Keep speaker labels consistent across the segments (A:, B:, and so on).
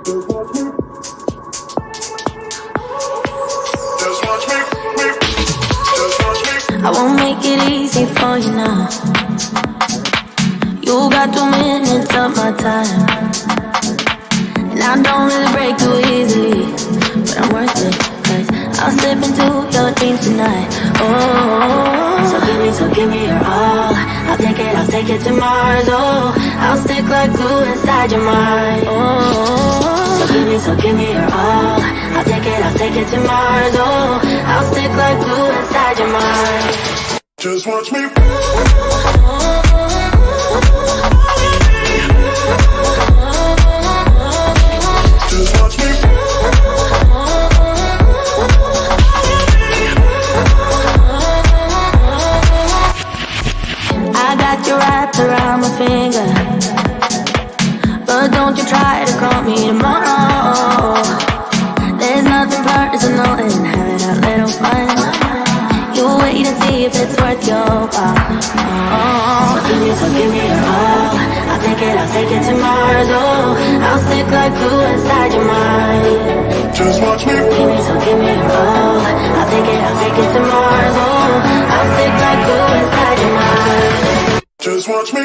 A: I won't make it easy for you now. You got 2 minutes of my time, and I don't really break too easily, but I'm worth it, 'cause I'll slip into your dreams tonight. Oh, so give me your all. I'll take it to Mars. Oh, I'll stick like glue inside your mind. Oh, so give me your all. I'll take it to Mars. Oh, I'll stick like glue inside your mind.
B: Just watch me. Just watch me.
A: I got you wrapped around my finger, but don't you try to call me tomorrow. There's nothing personal in having a little fun. You wait and see if it's worth your while. Oh, so give me your all. I'll take it to Mars. Oh, I'll stick like glue inside your mind.
B: Just watch me.
A: Give me your all. I'll take it to Mars. Oh, I'll stick like glue inside your mind.
B: Just watch me.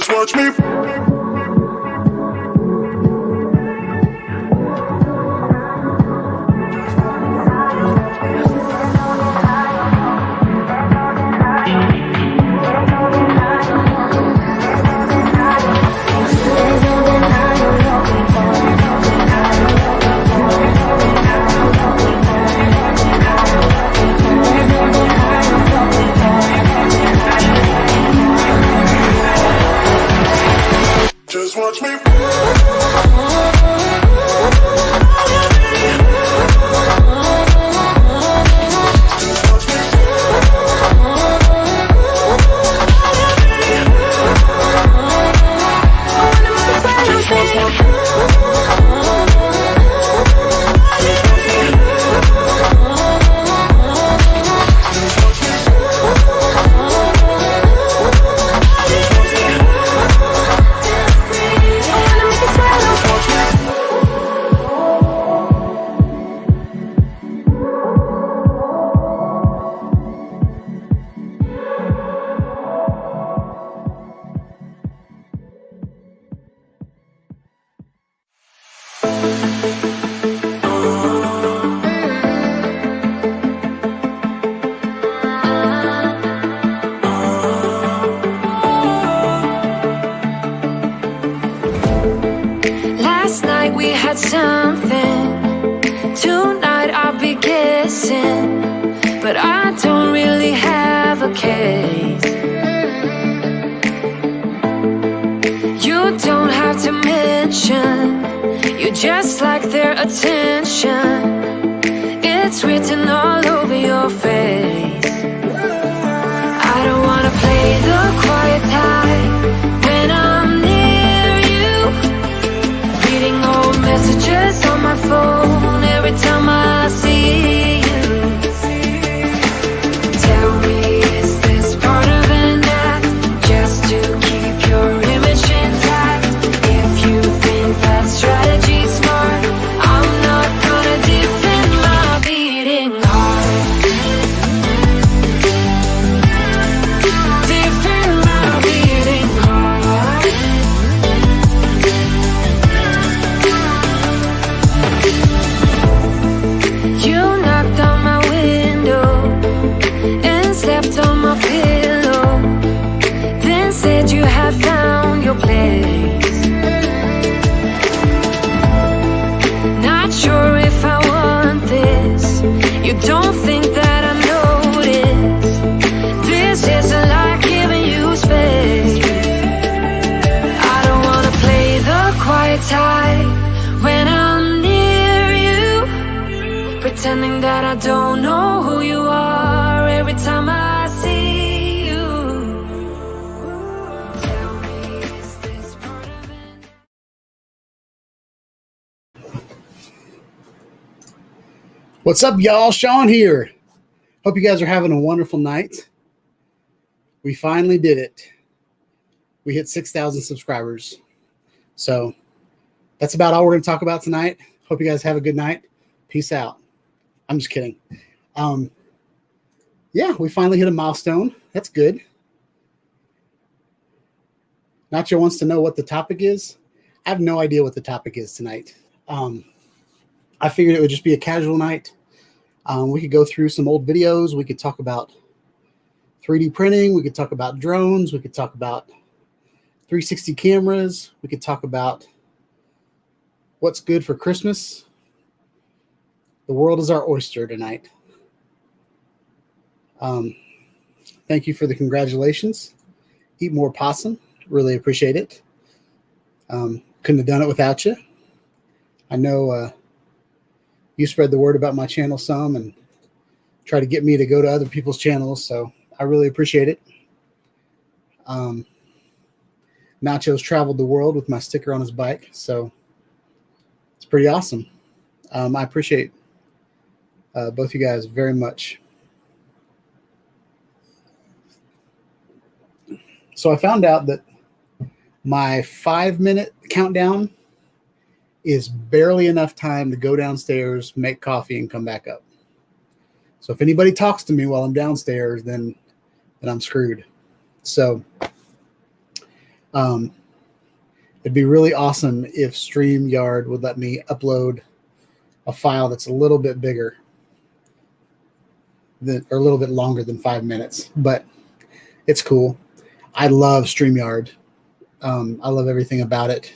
B: Watch me. Just watch me.
C: Something tonight I'll be guessing, but I don't really have a case. You don't have to mention, you just like their attention. It's written all over your face. I don't wanna play the quiet type when I'm near you, reading old messages on my phone every time I see you. Tell me, is this part of an act, just to keep your image intact? If you think that strategy's smart, I'm not gonna defend my beating heart. Defend my beating heart. You knocked on my window and slept on my pillow, then said you had found your place. Not sure if I want this. You don't think that I notice. This isn't like giving you space. I don't wanna play the quiet type when I'm near you, pretending that I don't know who you are every time I see you. Tell me, is this part of it?
D: What's up, y'all? Sean here. Hope you guys are having a wonderful night. We finally did it. We hit 6,000 subscribers. So that's about all we're going to talk about tonight. Hope you guys have a good night. Peace out. I'm just kidding. Yeah, we finally hit a milestone. That's good. Nacho wants to know what the topic is. I have no idea what the topic is tonight. I figured it would just be a casual night. We could go through some old videos. We could talk about 3D printing. We could talk about drones. We could talk about 360 cameras. We could talk about what's good for Christmas. The world is our oyster tonight. Thank you for the congratulations. Eat more possum. Really appreciate it. Couldn't have done it without you. I know you spread the word about my channel some and try to get me to go to other people's channels, so I really appreciate it. Nacho's traveled the world with my sticker on his bike, so it's pretty awesome. I appreciate both you guys very much. So I found out that my 5-minute countdown is barely enough time to go downstairs, make coffee, and come back up. So if anybody talks to me while I'm downstairs, then I'm screwed. So it'd be really awesome if StreamYard would let me upload a file that's a little bit bigger or a little bit longer than 5 minutes, but it's cool. I love StreamYard. I love everything about it.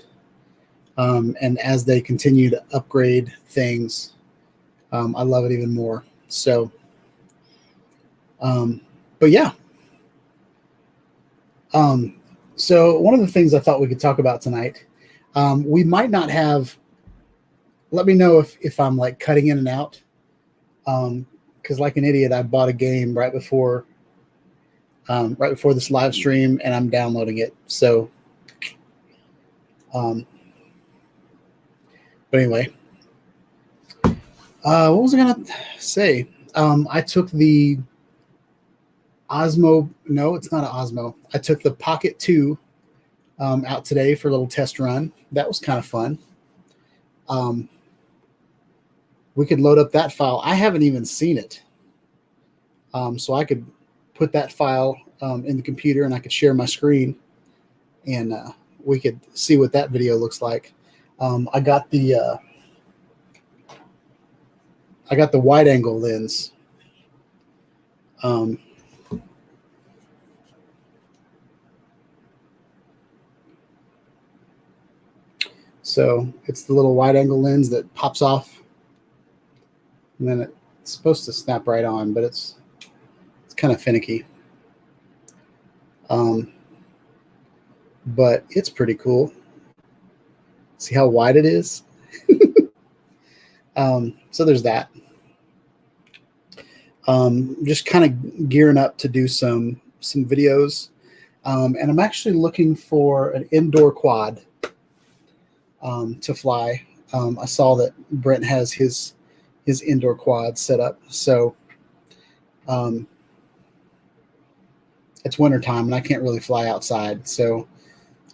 D: And as they continue to upgrade things, I love it even more. So, but yeah. So one of the things I thought we could talk about tonight, we might not have, let me know if I'm like cutting in and out. Cause like an idiot, I bought a game right before this live stream and I'm downloading it. So, but anyway, what was I going to say? I took the Osmo. No, it's not an Osmo. I took the Pocket 2 out today for a little test run. That was kind of fun. We could load up that file. I haven't even seen it. So I could put that file in the computer and I could share my screen and we could see what that video looks like. I got the wide angle lens. So it's the little wide angle lens that pops off and then it's supposed to snap right on, but it's kind of finicky. But it's pretty cool. See how wide it is? So there's that. Just kind of gearing up to do some videos. And I'm actually looking for an indoor quad to fly. I saw that Brent has his indoor quad set up. So it's winter time and I can't really fly outside. So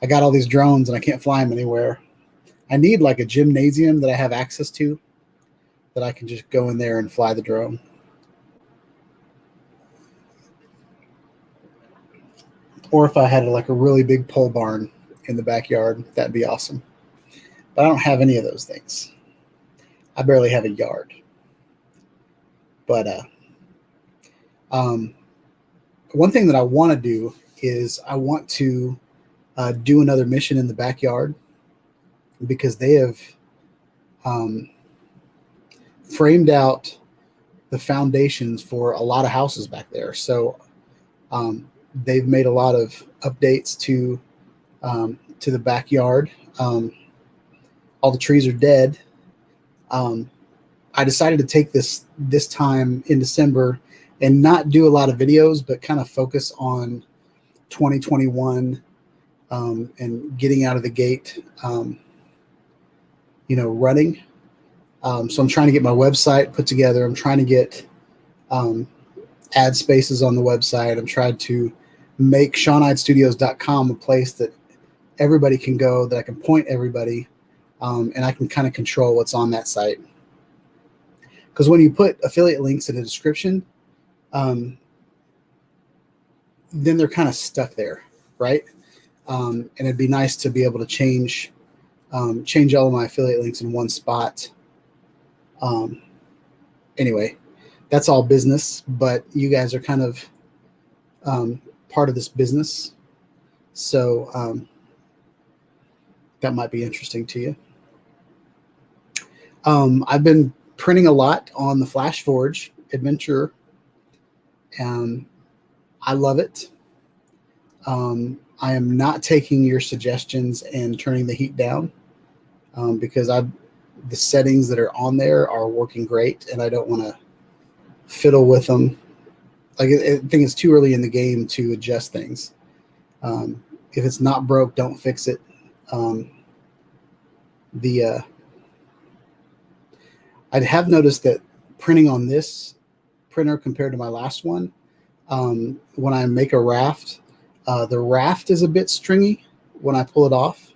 D: I got all these drones and I can't fly them anywhere. I need like a gymnasium that I have access to that I can just go in there and fly the drone. Or if I had like a really big pole barn in the backyard, that'd be awesome. But I don't have any of those things. I barely have a yard. But one thing that I want to do is I want to do another mission in the backyard because they have framed out the foundations for a lot of houses back there. So they've made a lot of updates to the backyard. All the trees are dead. I decided to take this time in December and not do a lot of videos, but kind of focus on 2021 and getting out of the gate, running. So I'm trying to get my website put together. I'm trying to get ad spaces on the website. I'm trying to make SeanHydeStudios.com a place that everybody can go, that I can point everybody, and I can kind of control what's on that site. Because when you put affiliate links in the description, then they're kind of stuck there, right? And it'd be nice to be able to change all of my affiliate links in one spot. Anyway, that's all business, but you guys are kind of part of this business. So that might be interesting to you. I've been printing a lot on the Flash Forge Adventure. I love it. I am not taking your suggestions and turning the heat down because the settings that are on there are working great, and I don't want to fiddle with them. Like, I think it's too early in the game to adjust things. If it's not broke, don't fix it. I have noticed that printing on this printer compared to my last one, when I make a raft, the raft is a bit stringy when I pull it off.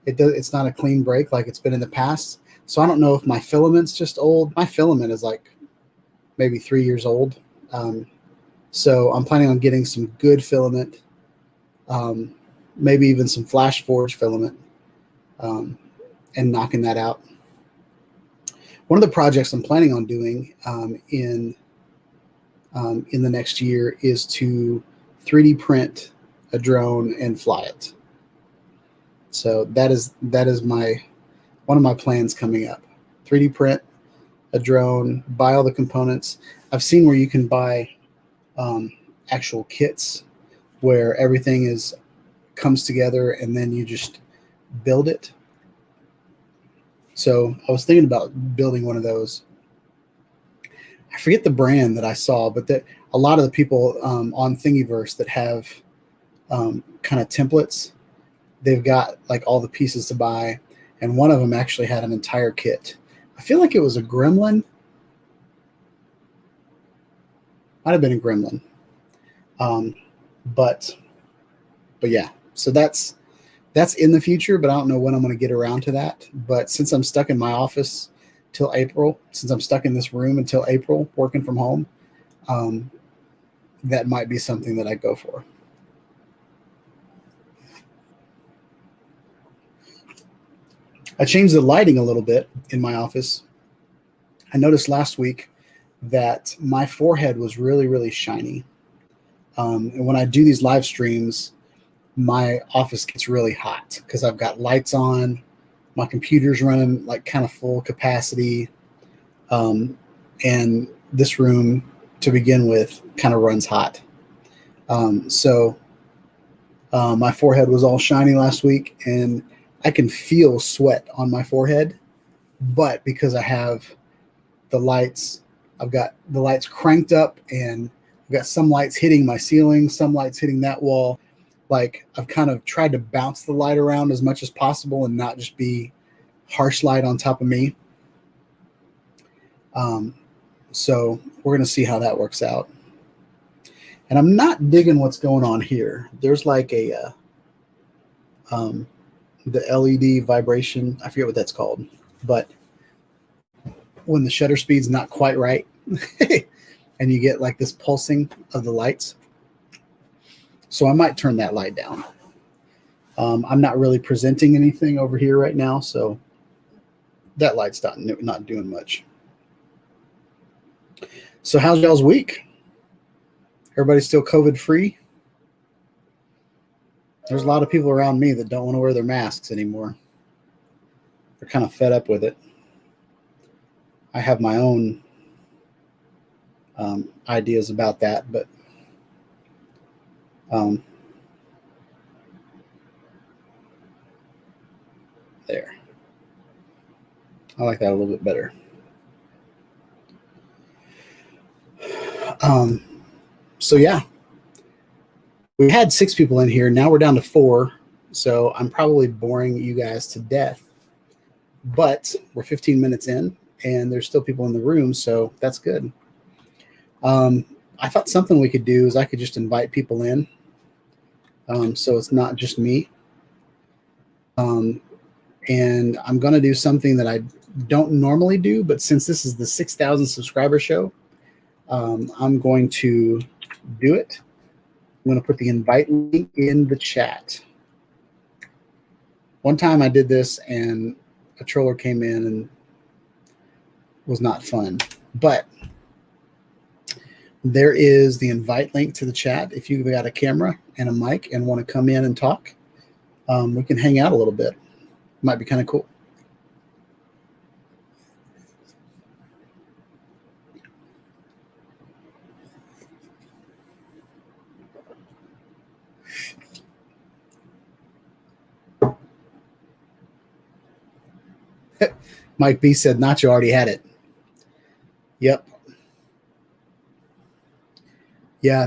D: It's not a clean break like it's been in the past. So I don't know if my filament's just old. My filament is like maybe 3 years old. So I'm planning on getting some good filament, maybe even some Flash Forge filament, and knocking that out. One of the projects I'm planning on doing in the next year is to 3D print a drone and fly it. So that is one of my plans coming up. 3D print a drone, buy all the components. I've seen where you can buy actual kits where everything comes together and then you just build it. So I was thinking about building one of those. I forget the brand that I saw, but a lot of the people on Thingiverse that have kind of templates, they've got like all the pieces to buy, and one of them actually had an entire kit. I feel like it was a Gremlin. Might have been a Gremlin. But yeah, so that's in the future, but I don't know when I'm going to get around to that. But since I'm stuck in my office till April, since I'm stuck in this room until April working from home, that might be something that I go for. I changed the lighting a little bit in my office. I noticed last week that my forehead was really, really shiny. And when I do these live streams, my office gets really hot because I've got lights on, my computer's running like kind of full capacity, and this room to begin with kind of runs hot. So my forehead was all shiny last week, and I can feel sweat on my forehead, but because I have the lights, I've got the lights cranked up, and I've got some lights hitting my ceiling, some lights hitting that wall. Like, I've kind of tried to bounce the light around as much as possible and not just be harsh light on top of me. So we're going to see how that works out. And I'm not digging what's going on here. There's like the LED vibration. I forget what that's called, but when the shutter speed's not quite right and you get like this pulsing of the lights. So I might turn that light down. I'm not really presenting anything over here right now, so that light's not doing much. So how's y'all's week? Everybody still COVID free? There's a lot of people around me that don't want to wear their masks anymore. They're kind of fed up with it. I have my own ideas about that, but there. I like that a little bit better. So yeah, we had 6 people in here. Now we're down to 4. So I'm probably boring you guys to death, but we're 15 minutes in and there's still people in the room, so that's good. I thought something we could do is I could just invite people in, so it's not just me. And I'm going to do something that I don't normally do, but since this is the 6,000 subscriber show, I'm going to do it. I'm going to put the invite link in the chat. One time I did this and a troller came in and was not fun, but there is the invite link to the chat. If you've got a camera and a mic and want to come in and talk, we can hang out a little bit. Might be kind of cool. Mike B said Nacho already had it. Yep. Yeah,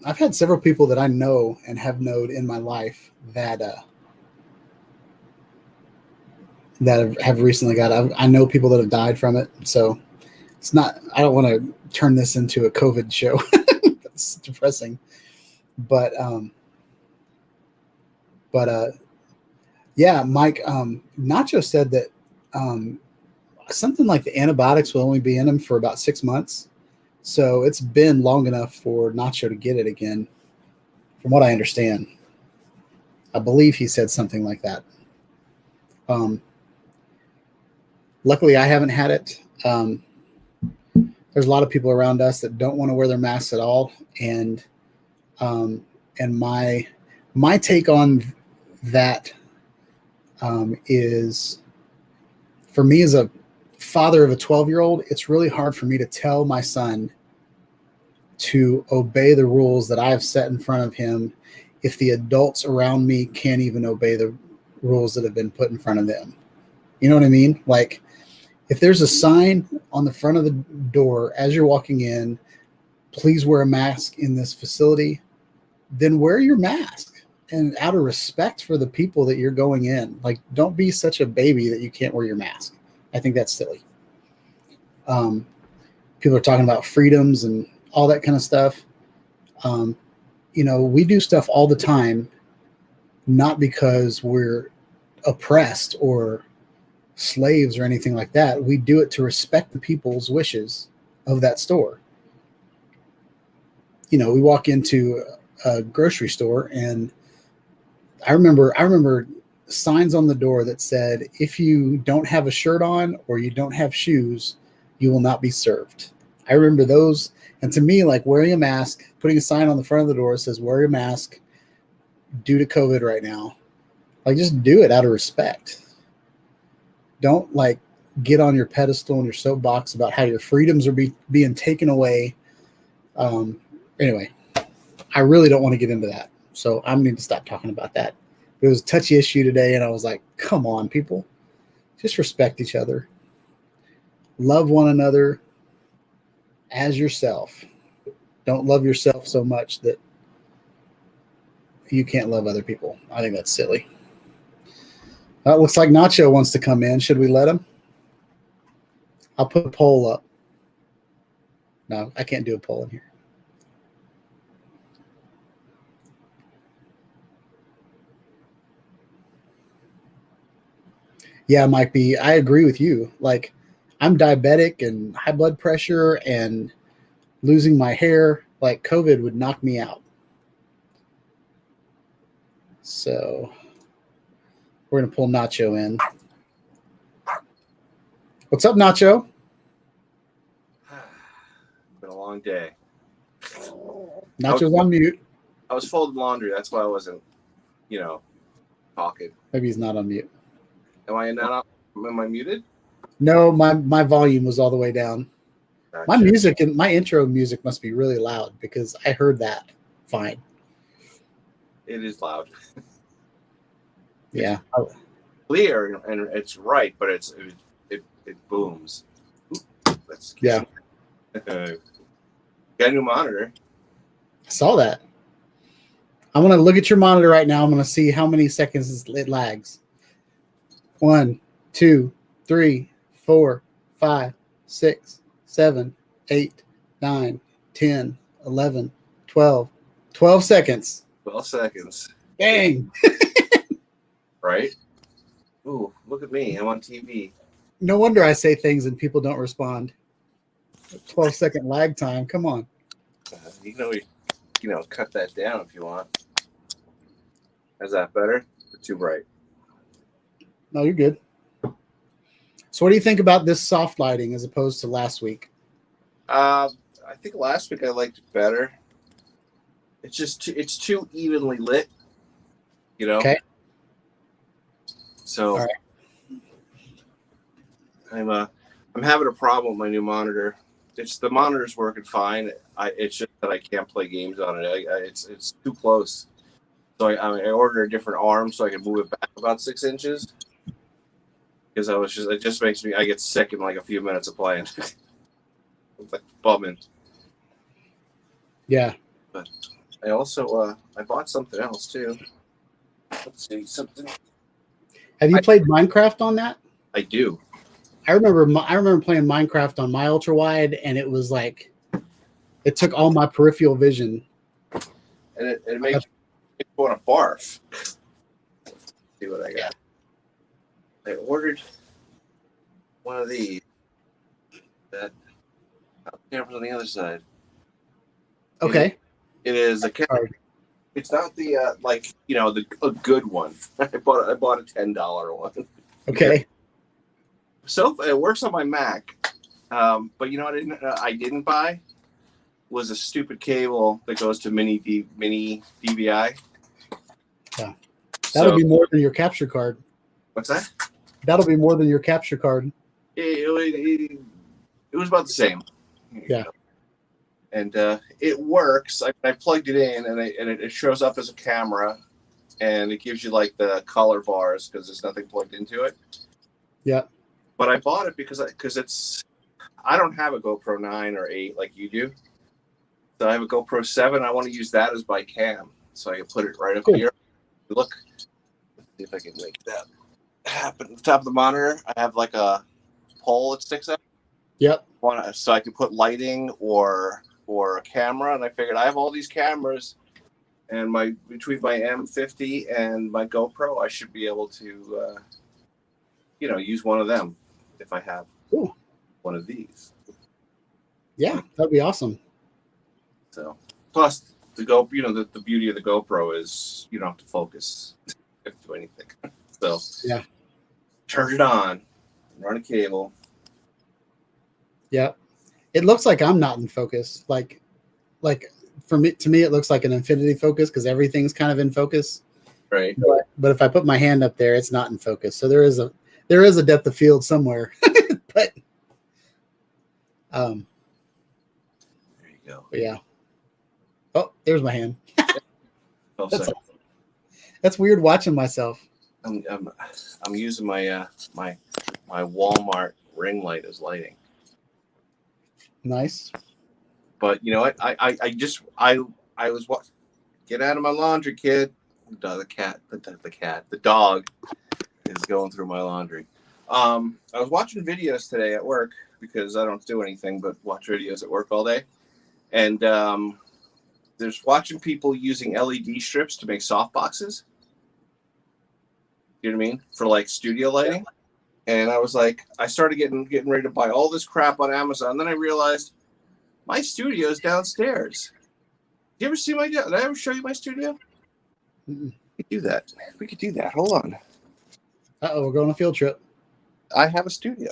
D: I've had several people that I know and have known in my life that have recently got it. I know people that have died from it, so it's not. I don't want to turn this into a COVID show. That's depressing, but yeah, Mike. Nacho said that something like the antibiotics will only be in him for about 6 months, so it's been long enough for Nacho to get it again, from what I understand. I believe he said something like that. Luckily, I haven't had it. There's a lot of people around us that don't want to wear their masks at all, and my take on that is, for me as a father of a 12-year-old, it's really hard for me to tell my son to obey the rules that I've set in front of him if the adults around me can't even obey the rules that have been put in front of them. You know what I mean? Like, if there's a sign on the front of the door as you're walking in, please wear a mask in this facility, then wear your mask. And out of respect for the people that you're going in, like, don't be such a baby that you can't wear your mask. I think that's silly. People are talking about freedoms and all that kind of stuff. You know, we do stuff all the time, not because we're oppressed or slaves or anything like that. We do it to respect the people's wishes of that store. You know, we walk into a grocery store, and I remember signs on the door that said, if you don't have a shirt on or you don't have shoes, you will not be served. I remember those. And to me, like, wearing a mask, putting a sign on the front of the door that says wear your mask due to COVID right now, like, just do it out of respect. Don't, like, get on your pedestal and your soapbox about how your freedoms are being taken away. Anyway, I really don't want to get into that, so I need to stop talking about that. It was a touchy issue today, and I was like, come on, people. Just respect each other. Love one another as yourself. Don't love yourself so much that you can't love other people. I think that's silly. It looks like Nacho wants to come in. Should we let him? I'll put a poll up. No, I can't do a poll in here. Yeah, Mike B, I agree with you. Like, I'm diabetic and high blood pressure and losing my hair. Like, COVID would knock me out. So we're going to pull Nacho in. What's up, Nacho?
E: Been a long day.
D: Nacho's on mute.
E: I was folding laundry. That's why I wasn't, talking.
D: Maybe he's not on mute.
E: Am I not? Am I muted?
D: No, my volume was all the way down.
E: Gotcha.
D: My music and my intro music must be really loud because I heard that fine.
E: It is loud.
D: Yeah.
E: Clear, and it's right, but it booms.
D: Yeah.
E: Got a new monitor.
D: I saw that. I'm going to look at your monitor right now. I'm going to see how many seconds it lags. 1, 2, 3, 4, 5, 6, 7, 8, 9, 10, 11, 12. 12 seconds.
E: 12 seconds.
D: Dang.
E: Right? Ooh, look at me. I'm on TV.
D: No wonder I say things and people don't respond. 12-second lag time. Come on.
E: Cut that down if you want. Is that better? Or too bright?
D: No, you're good. So what do you think about this soft lighting as opposed to last week?
E: I think last week I liked it better. It's just it's too evenly lit.
D: Okay.
E: So
D: all right.
E: I'm having a problem with my new monitor. The monitor's working fine. It's just that I can't play games on it. It's too close. So I ordered a different arm so I can move it back about 6 inches. Because it just makes me, I get sick in like a few minutes of playing. It's like bumming.
D: Yeah.
E: But I also I bought something else too. Let's see something.
D: Have you played Minecraft on that?
E: I do.
D: I remember playing Minecraft on my ultra wide, and it was like it took all my peripheral vision.
E: And it makes me want to barf. Let's see what I got. I ordered one of these. That camera's on the other side.
D: Okay.
E: It is a camera. It's not the a good one. I bought a $10 one.
D: Okay.
E: So it works on my Mac, but you know what I didn't buy was a stupid cable that goes to mini DVI.
D: Yeah, that'll be more than your capture card.
E: What's that?
D: That'll be more than your capture card.
E: It was about the same.
D: Yeah.
E: And it works. I plugged it in, and it shows up as a camera, and it gives you like the color bars because there's nothing plugged into it.
D: Yeah.
E: But I bought it because I don't have a GoPro 9 or 8 like you do. So I have a GoPro 7. I want to use that as my cam, so I can put it right up here. Look, let's see if I can make that happen. At the top of the monitor, I have like a pole that sticks out.
D: Yep.
E: So I can put lighting or a camera, and I figured I have all these cameras, and between my M50 and my GoPro, I should be able to, use one of them if I have one of these.
D: Yeah, that'd be awesome.
E: So plus the the beauty of the GoPro is you don't have to focus to do anything. So
D: yeah,
E: turn it on, run a cable.
D: Yeah, it looks like I'm not in focus. Like to me, it looks like an infinity focus because everything's kind of in focus.
E: Right.
D: But if I put my hand up there, it's not in focus. So there is a depth of field somewhere. But there
E: you go.
D: But yeah. Oh, there's my hand. That's weird watching myself.
E: I'm using my my Walmart ring light as lighting.
D: Nice.
E: But you know what? I was get out of my laundry, kid. The dog is going through my laundry. I was watching videos today at work because I don't do anything but watch videos at work all day. And there's watching people using LED strips to make soft boxes. You know what I mean? For like studio lighting. And I was like, I started getting ready to buy all this crap on Amazon. Then I realized my studio is downstairs. Did you ever see did I ever show you my studio?
D: Mm-mm.
E: We could do that. We could do that. Hold on.
D: Uh-oh, we're going on a field trip.
E: I have a studio.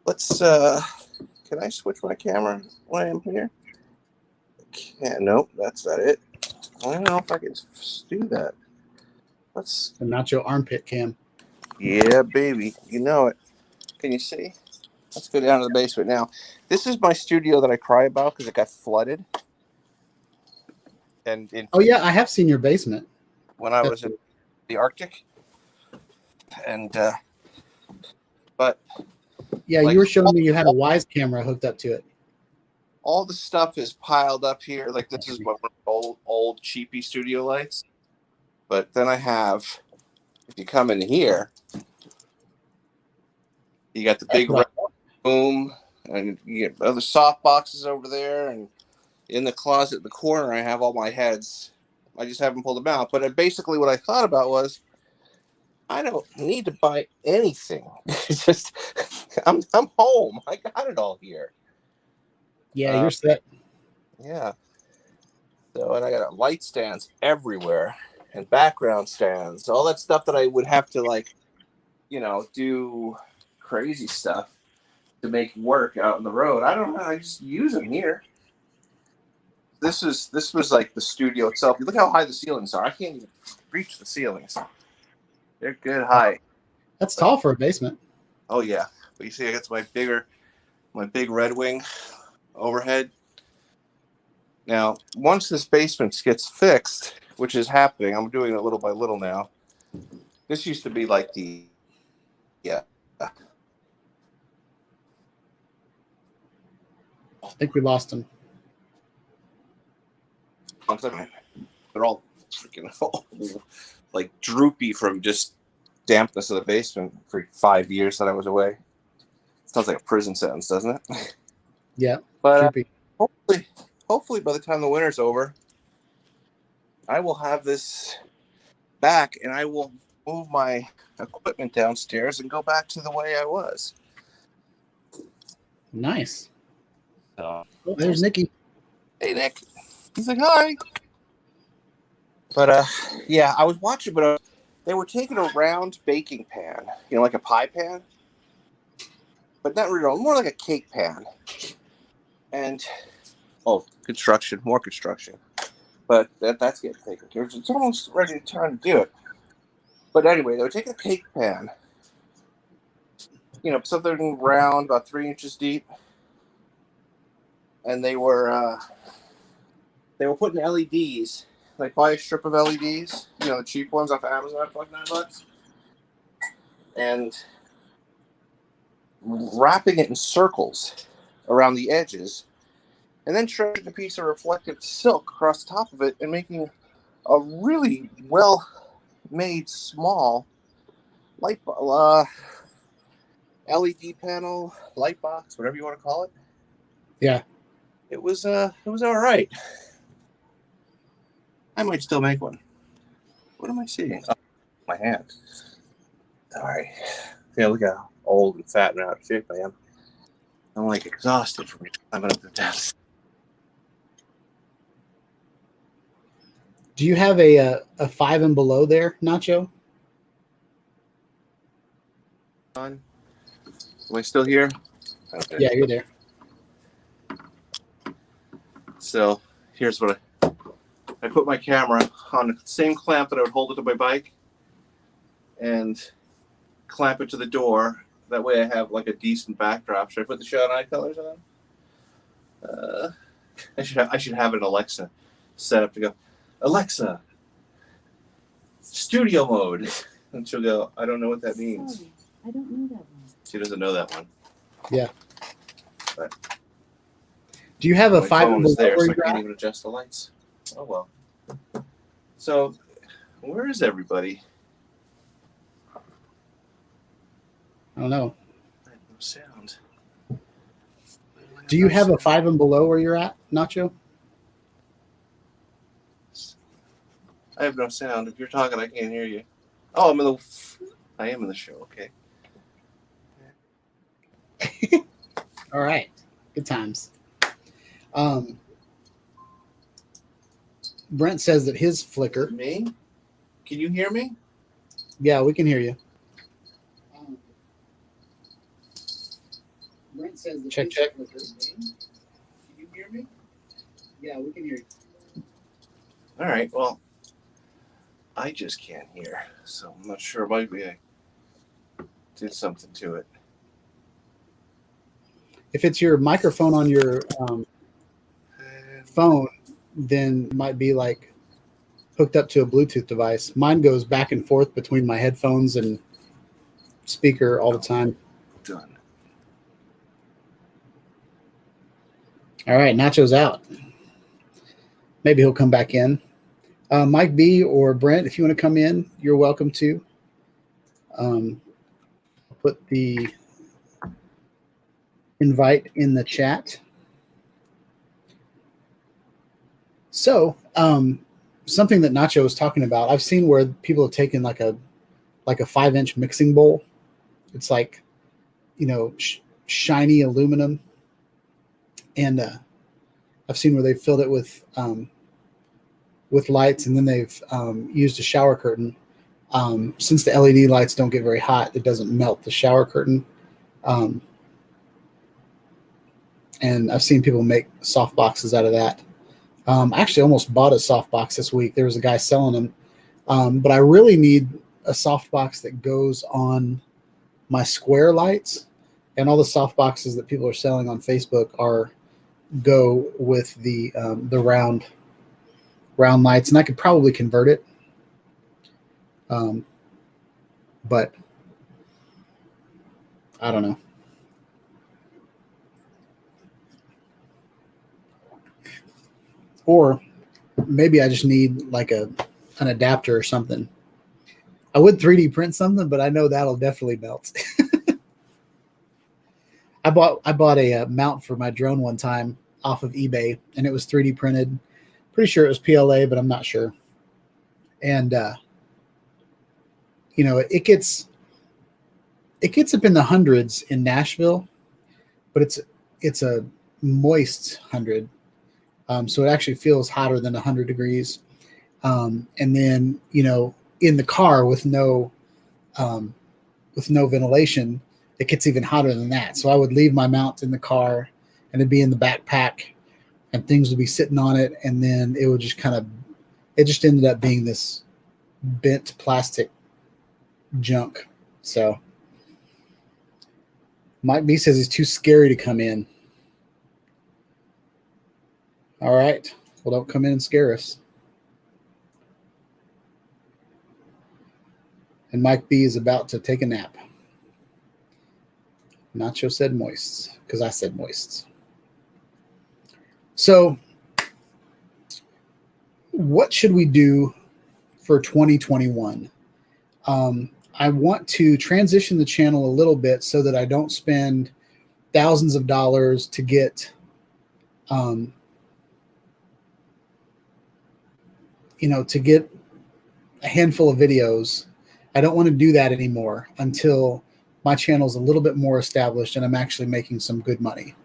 E: Let's can I switch my camera when I'm here? Can't. Nope, that's not it. I don't know if I can do that. Let's.
D: And not your armpit cam.
E: Yeah, baby. You know it. Can you see? Let's go down to the basement now. This is my studio that I cry about because it got flooded. And
D: oh yeah, I have seen your basement
E: when I was in the Arctic. And but
D: yeah, you were showing me you had a Wise camera hooked up to it.
E: All the stuff is piled up here. Like this is one of the old cheapy studio lights. But then I have, if you come in here, you got the big boom, and you get other soft boxes over there, and in the closet in the corner, I have all my heads. I just haven't pulled them out. But basically, what I thought about was, I don't need to buy anything. It's just, I'm home. I got it all here.
D: Yeah, you're set.
E: Yeah. So, and I got light stands everywhere and background stands, all that stuff that I would have to, like, you know, do crazy stuff to make work out on the road. I don't know. I just use them here. This was like the studio itself. Look how high the ceilings are. I can't even reach the ceilings. They're good high.
D: That's tall for a basement.
E: Oh yeah. But you see, I got my big Red Wing overhead. Now, once this basement gets fixed, which is happening, I'm doing it little by little now. This used to be like the, yeah.
D: I think we lost him.
E: They're all freaking like droopy from just dampness of the basement for 5 years that I was away. Sounds like a prison sentence, doesn't it?
D: Yeah.
E: But hopefully by the time the winter's over, I will have this back and I will move my equipment downstairs and go back to the way I was.
D: Nice.
E: So,
D: Oh, there's Nikki.
E: Hey, Nick. He's like, hi. But, yeah, I was watching, but they were taking a round baking pan, you know, like a pie pan, but not really, more like a cake pan. And, more construction. But that's getting taken care of. It's almost ready to time to do it. But anyway, they were taking a cake pan, you know, something round, about 3 inches deep, and they were putting LEDs. Like, buy a strip of LEDs, you know, the cheap ones off of Amazon for like $9, and wrapping it in circles around the edges, and then stretching a piece of reflective silk across the top of it and making a really well-made small light LED panel, light box, whatever you want to call it.
D: Yeah.
E: It was all right. I might still make one. What am I seeing? Oh, my hand. Sorry. Yeah, look how old and fat and out of shape I am. I'm like exhausted from climbing up the steps.
D: Do you have a 5 and below there, Nacho?
E: Am I still here? Okay.
D: Yeah, you're there.
E: So here's what I put my camera on the same clamp that I would hold it to my bike and clamp it to the door. That way I have like a decent backdrop. Should I put the shot eye colors on? I should have an Alexa set up to go, Alexa, studio mode. And she'll go, I don't know what that means.
F: Sorry, I don't know that one.
E: She doesn't know that one.
D: Yeah.
E: But
D: do you have a
E: my
D: 5 and
E: phone
D: below
E: is there,
D: where
E: so I
D: you're
E: can't
D: at?
E: even adjust the lights. Oh well. So, where is everybody?
D: I don't know.
E: I have no sound.
D: Do you have a 5 and below where you're at, Nacho?
E: I have no sound. If you're talking, I can't hear you. Oh, I am in the show. Okay.
D: All right. Good times. Brent says that his flicker.
E: Me? Can you hear me?
D: Yeah, we can hear you. Brent says that check. Flicker.
E: Can you hear me?
D: Yeah, we can hear you.
E: All right. Well, I just can't hear, so I'm not sure. Maybe I did something to it.
D: If it's your microphone on your phone, then it might be like hooked up to a Bluetooth device. Mine goes back and forth between my headphones and speaker all the time.
E: Done.
D: All right, Nacho's out. Maybe he'll come back in. Mike B or Brent, if you want to come in, you're welcome to. Put the invite in the chat. So, something that Nacho was talking about, I've seen where people have taken like a 5-inch mixing bowl. It's like, you know, shiny aluminum, and I've seen where they've filled it with lights, and then they've used a shower curtain. Since the LED lights don't get very hot, it doesn't melt the shower curtain. And I've seen people make soft boxes out of that. I actually almost bought a soft box this week. There was a guy selling them, but I really need a soft box that goes on my square lights, and all the soft boxes that people are selling on Facebook go with the round lights, and I could probably convert it. But I don't know. Or maybe I just need like an adapter or something. I would 3D print something, but I know that'll definitely melt. I bought a mount for my drone one time off of eBay, and it was 3D printed. Pretty sure it was PLA, but I'm not sure. And you know, it gets up in the hundreds in Nashville, but it's a moist 100. So it actually feels hotter than 100 degrees. And then, you know, in the car with no ventilation, it gets even hotter than that. So I would leave my mount in the car, and it'd be in the backpack, and things would be sitting on it. And then it would just it just ended up being this bent plastic junk. So Mike B says he's too scary to come in. All right. Well, don't come in and scare us. And Mike B is about to take a nap. Nacho said moists, because I said moists. So what should we do for 2021? I want to transition the channel a little bit so that I don't spend thousands of dollars to get to get a handful of videos. I don't want to do that anymore until my channel is a little bit more established and I'm actually making some good money.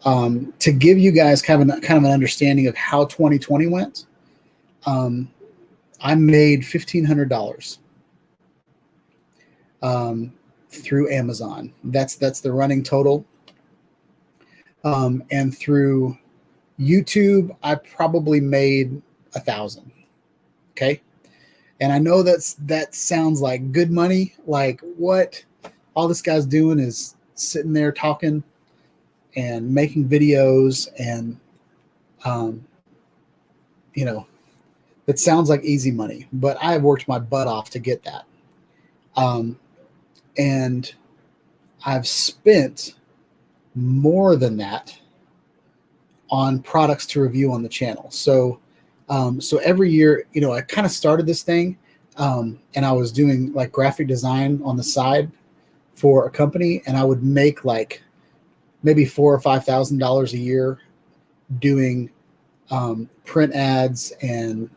D: To give you guys kind of an understanding of how 2020 went, I made $1,500 through Amazon. That's the running total. And through YouTube, I probably made 1,000. Okay. And I know that sounds like good money. Like, what all this guy's doing is sitting there talking and making videos, and that sounds like easy money, but I have worked my butt off to get that. And I've spent more than that on products to review on the channel. So every year, I kind of started this thing, and I was doing like graphic design on the side for a company, and I would make like maybe $4,000 or $5,000 a year doing print ads and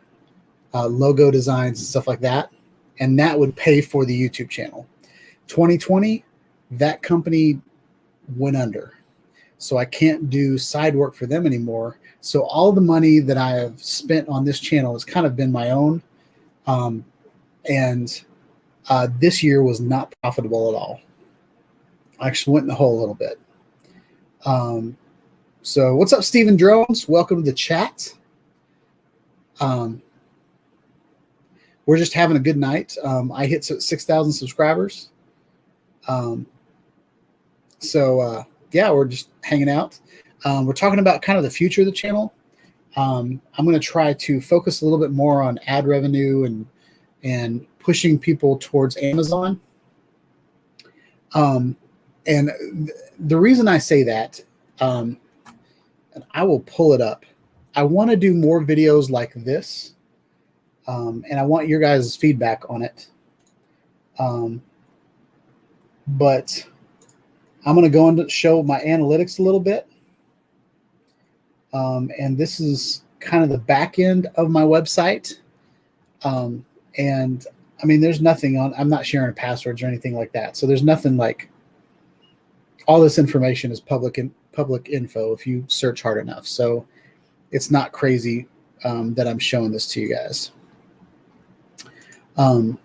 D: logo designs and stuff like that, and that would pay for the YouTube channel. 2020, that company went under, so I can't do side work for them anymore. So all the money that I have spent on this channel has kind of been my own, and this year was not profitable at all. I actually went in the hole a little bit. So what's up, Steven Drones? Welcome to the chat. We're just having a good night. I hit 6,000 subscribers. Yeah, we're just hanging out. We're talking about kind of the future of the channel. I'm going to try to focus a little bit more on ad revenue and pushing people towards Amazon. And the reason I say that, and I will pull it up, I want to do more videos like this, and I want your guys' feedback on it. But I'm going to go into show my analytics a little bit. And this is kind of the back end of my website. And I mean, there's nothing on, I'm not sharing passwords or anything like that. So there's nothing like, all this information is public info if you search hard enough. So it's not crazy that I'm showing this to you guys. But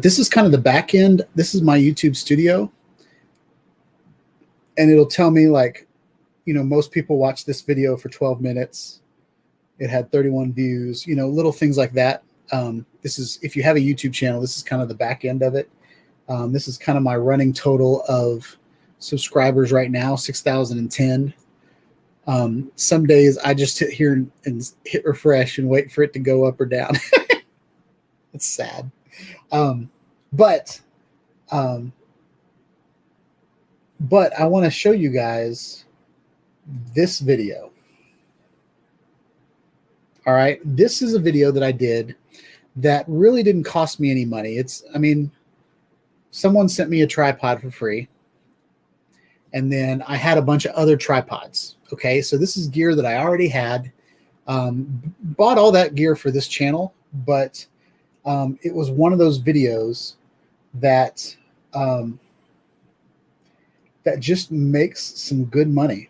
D: this is kind of the back end. This is my YouTube studio. And it'll tell me, like, you know, most people watch this video for 12 minutes. It had 31 views, you know, little things like that. This is, if you have a YouTube channel, this is kind of the back end of it. This is kind of my running total of subscribers right now, 6,010. Some days I just sit here and hit refresh and wait for it to go up or down. It's sad. But I want to show you guys this video. All right. This is a video that I did that really didn't cost me any money. I mean, someone sent me a tripod for free. And then I had a bunch of other tripods. Okay. So this is gear that I already had. Bought all that gear for this channel, but it was one of those videos that that just makes some good money.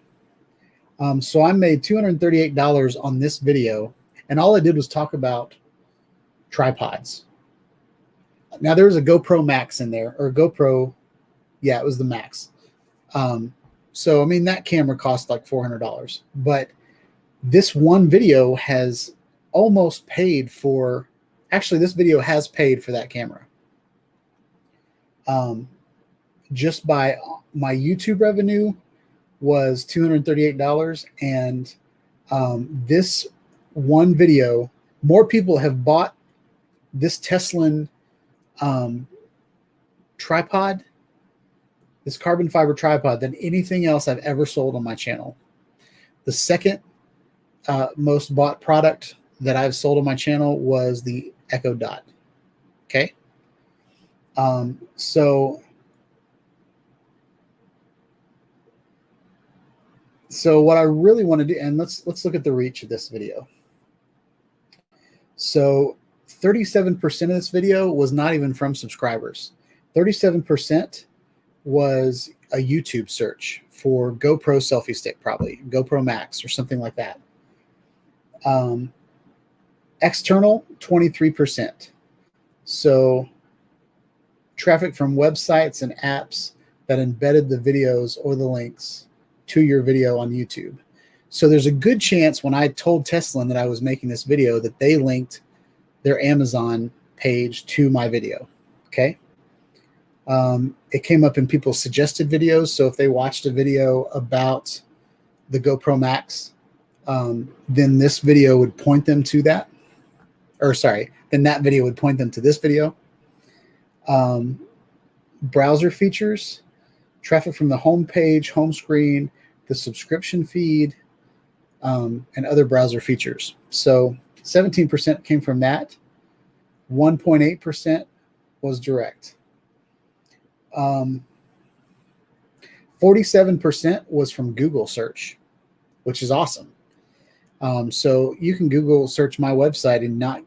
D: So I made $238 on this video, and all I did was talk about tripods. Now there was a GoPro Max in there, or GoPro, yeah, it was the Max. So I mean, that camera cost like $400, but this one video has almost paid for. Actually, this video has paid for that camera. Just by my YouTube revenue was $238. And this one video, more people have bought this Tesla tripod, this carbon fiber tripod, than anything else I've ever sold on my channel. The second most bought product that I've sold on my channel was the Echo Dot. Okay. So what I really want to do, and let's look at the reach of this video. So 37% of this video was not even from subscribers. 37% was a YouTube search for GoPro selfie stick, probably GoPro Max or something like that. External, 23%. So traffic from websites and apps that embedded the videos or the links to your video on YouTube. So there's a good chance when I told Tesla that I was making this video that they linked their Amazon page to my video. Okay. It came up in people's suggested videos. So if they watched a video about the GoPro Max, then this video would point them to that. Or sorry, then that video would point them to this video. Browser features, traffic from the home page, home screen, the subscription feed, and other browser features. So 17% came from that. 1.8% was direct. 47% was from Google search, which is awesome. So you can Google search my website and not,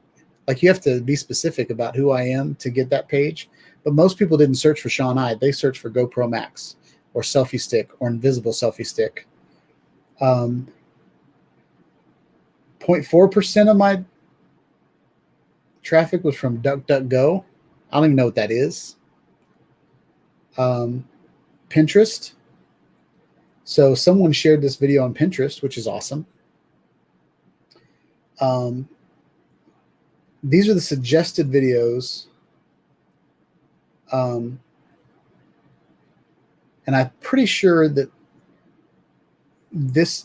D: like, you have to be specific about who I am to get that page. But most people didn't search for Sean Ide. They searched for GoPro Max or selfie stick or invisible selfie stick. 0.4% of my traffic was from DuckDuckGo. I don't even know what that is. Pinterest. So someone shared this video on Pinterest, which is awesome. These are the suggested videos. And I'm pretty sure that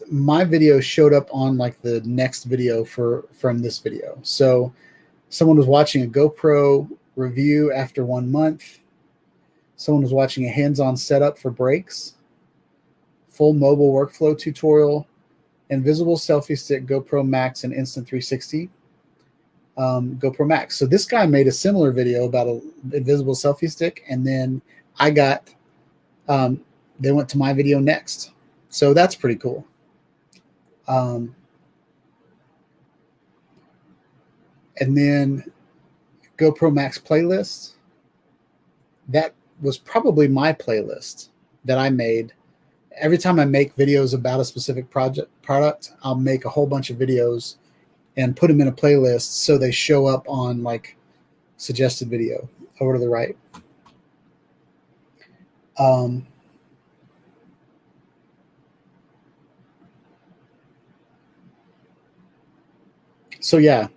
D: my video showed up on like the next video from this video. So someone was watching a GoPro review after 1 month. Someone was watching a hands-on setup for brakes, full mobile workflow tutorial, invisible selfie stick, GoPro Max, and Instant 360. GoPro Max. So this guy made a similar video about an invisible selfie stick, and then I got, they went to my video next. So that's pretty cool. And then GoPro Max playlist. That was probably my playlist that I made. Every time I make videos about a specific product, I'll make a whole bunch of videos and put them in a playlist so they show up on like suggested video over to the right. So yeah,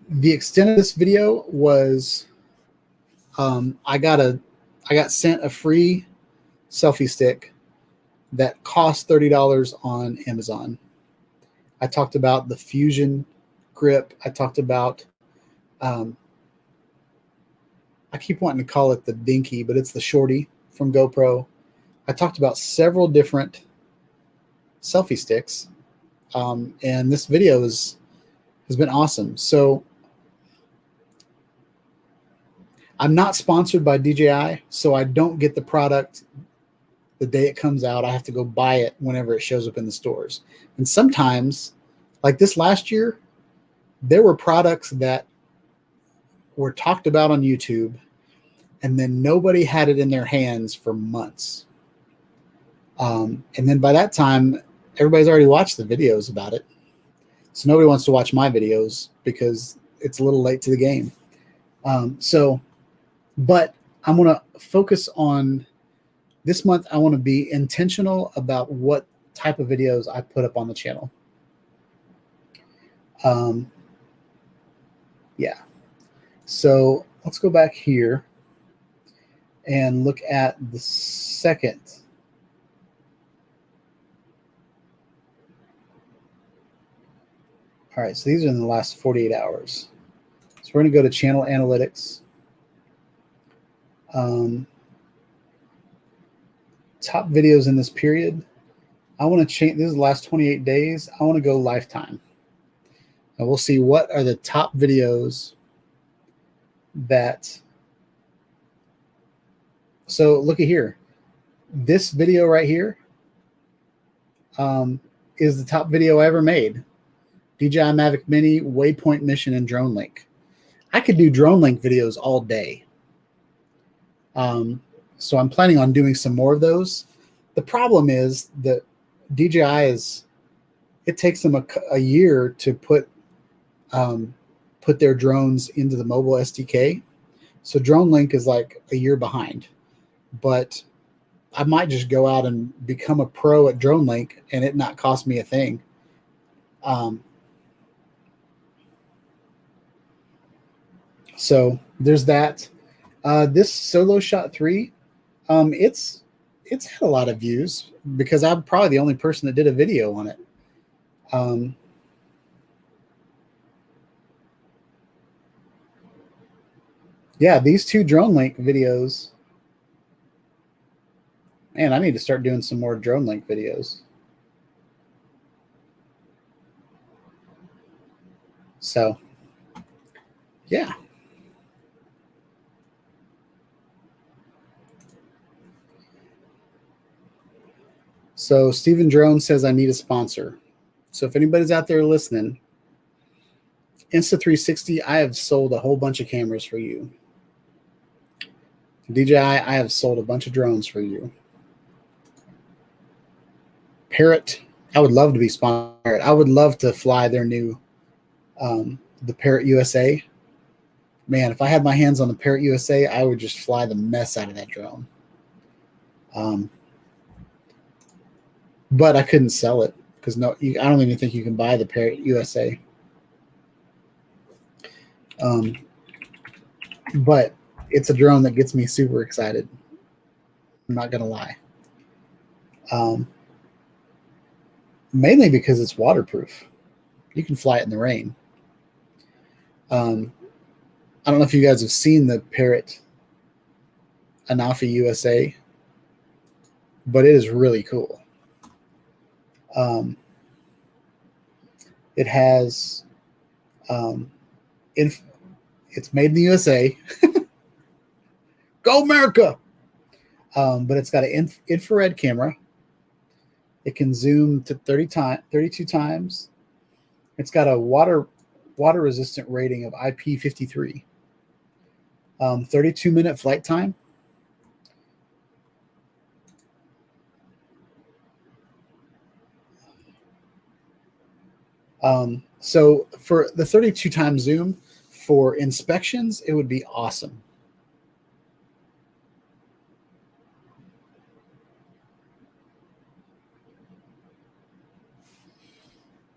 D: the extent of this video was I got sent a free selfie stick that cost $30 on Amazon. I talked about the Fusion grip. I talked about, I keep wanting to call it the Dinky, but it's the Shorty from GoPro. I talked about several different selfie sticks, and this video has been awesome. So I'm not sponsored by DJI, so I don't get the product the day it comes out. I have to go buy it whenever it shows up in the stores. And sometimes, like this last year, there were products that were talked about on YouTube, and then nobody had it in their hands for months. And then by that time, everybody's already watched the videos about it. So nobody wants to watch my videos because it's a little late to the game. But I'm going to focus on this month. I want to be intentional about what type of videos I put up on the channel. Yeah. So let's go back here and look at the second. All right, so these are in the last 48 hours. So we're going to go to channel analytics. Top videos in this period. I want to change, this is the last 28 days. I want to go lifetime. And we'll see what are the top videos that, so look at here. This video right here is the top video I ever made. DJI Mavic Mini, Waypoint Mission, and Drone Link. I could do Drone Link videos all day. So I'm planning on doing some more of those. The problem is that DJI is, it takes them a year to put their drones into the mobile SDK. So Drone Link is like a year behind. But I might just go out and become a pro at Drone Link and it not cost me a thing. So there's that. This Solo Shot 3, it's had a lot of views because I'm probably the only person that did a video on it. Yeah, these two Drone Link videos. Man, I need to start doing some more Drone Link videos. So, yeah. So Steven Drone says, I need a sponsor. So if anybody's out there listening, Insta360, I have sold a whole bunch of cameras for you. DJI, I have sold a bunch of drones for you. Parrot, I would love to be sponsored. I would love to fly their new, the Parrot USA. Man, if I had my hands on the Parrot USA, I would just fly the mess out of that drone. But I couldn't sell it because I don't even think you can buy the Parrot USA. But it's a drone that gets me super excited. I'm not going to lie. Mainly because it's waterproof. You can fly it in the rain. I don't know if you guys have seen the Parrot Anafi USA, but it is really cool. It has It's made in the USA. Go America! But it's got an infrared camera. It can zoom to 32 times. It's got a water resistant rating of IP53. 32-minute flight time. So for the 32 times zoom for inspections, it would be awesome.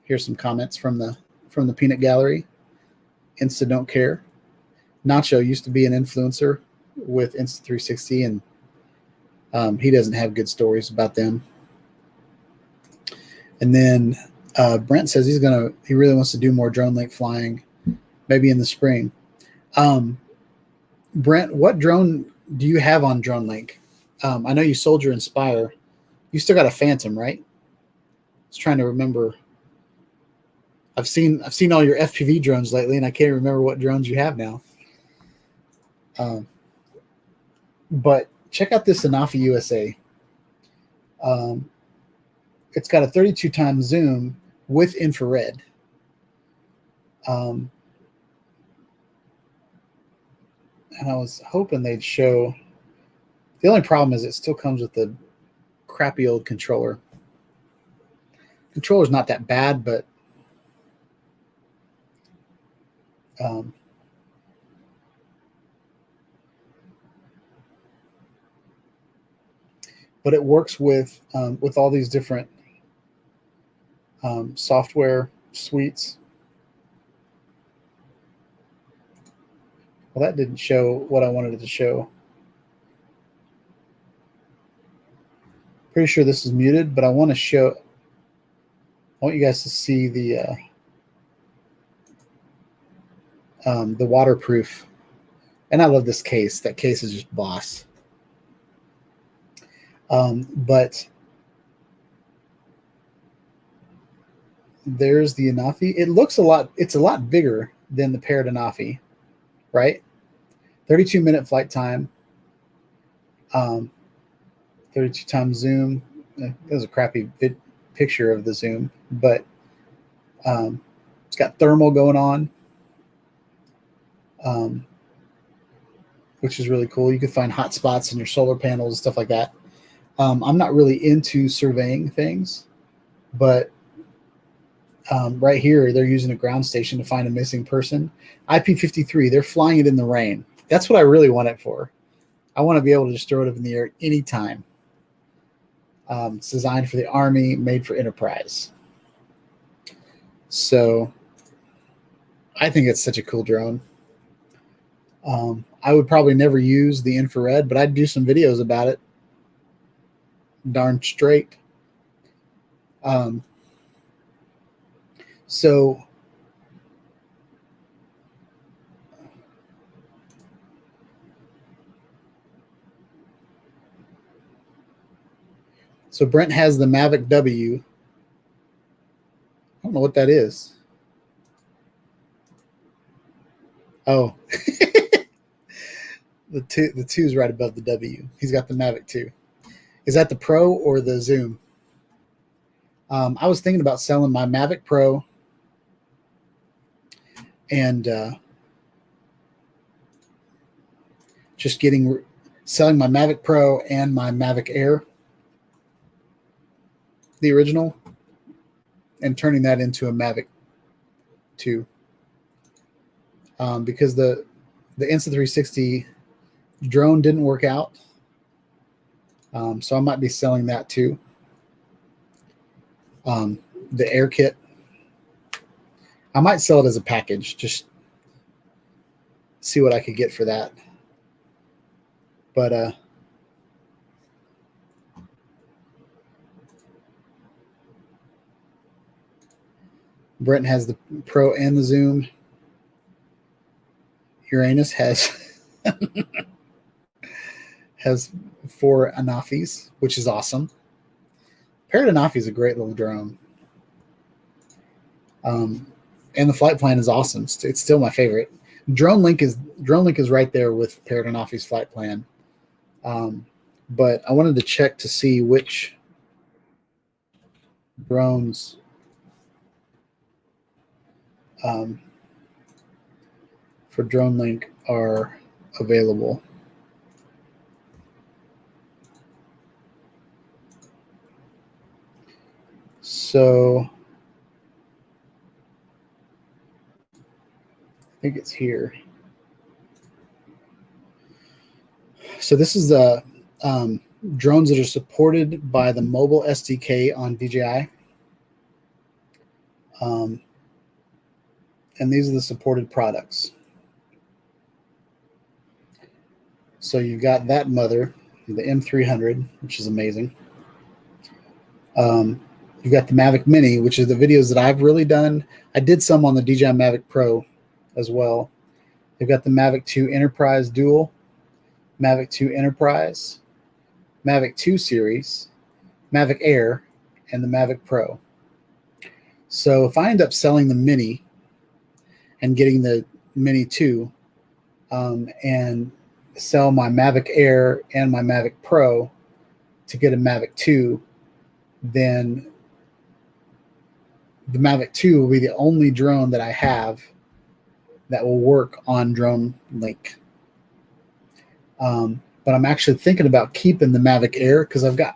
D: Here's some comments from the Peanut Gallery. Insta don't care. Nacho used to be an influencer with Insta360, and he doesn't have good stories about them. And then Brent says he really wants to do more drone link flying, maybe in the spring. Brent, what drone do you have on Drone Link? I know you sold your Inspire. You still got a Phantom, right? I was trying to remember. I've seen all your FPV drones lately, and I can't remember what drones you have now. But check out this Anafi USA. It's got a 32 times zoom with infrared. And I was hoping they'd show. The only problem is it still comes with the crappy old controller. Controller's not that bad, but it works with all these different software suites. Well, that didn't show what I wanted it to show. Pretty sure this is muted, but I want you guys to see the waterproof. And I love this case. That case is just boss. But there's the Anafi. It's a lot bigger than the paired Anafi, right? 32-minute flight time. 32 times zoom. That was a crappy picture of the zoom, but it's got thermal going on, which is really cool. You can find hot spots in your solar panels and stuff like that. I'm not really into surveying things, but right here, they're using a ground station to find a missing person. IP53, they're flying it in the rain. That's what I really want it for. I want to be able to just throw it up in the air anytime. It's designed for the Army, made for enterprise. So I think it's such a cool drone. I would probably never use the infrared, but I'd do some videos about it. Darn straight. So Brent has the Mavic W. I don't know what that is. Oh, the two is right above the W. He's got the Mavic 2. Is that the Pro or the Zoom? I was thinking about selling my Mavic Pro and selling my Mavic Pro and my Mavic Air, the original, and turning that into a Mavic 2. Because the Insta360 drone didn't work out. So I might be selling that too. The air kit. I might sell it as a package, just see what I could get for that. But Brent has the Pro and the Zoom. Uranus has has 4 Anafis, which is awesome. Paired Anafi is a great little drone. And the flight plan is awesome. It's still my favorite. DroneLink is right there with Paradenofi's flight plan. But I wanted to check to see which drones for DroneLink are available. So I think it's here. So this is the drones that are supported by the mobile SDK on DJI. And these are the supported products. So you've got that mother, the M300, which is amazing. You've got the Mavic Mini, which is the videos that I've really done. I did some on the DJI Mavic Pro as well. They've got the Mavic 2 Enterprise Dual, Mavic 2 Enterprise, Mavic 2 Series, Mavic Air, and the Mavic Pro. So if I end up selling the Mini and getting the Mini 2 and sell my Mavic Air and my Mavic Pro to get a Mavic 2, then the Mavic 2 will be the only drone that I have that will work on DroneLink. But I'm actually thinking about keeping the Mavic Air because I got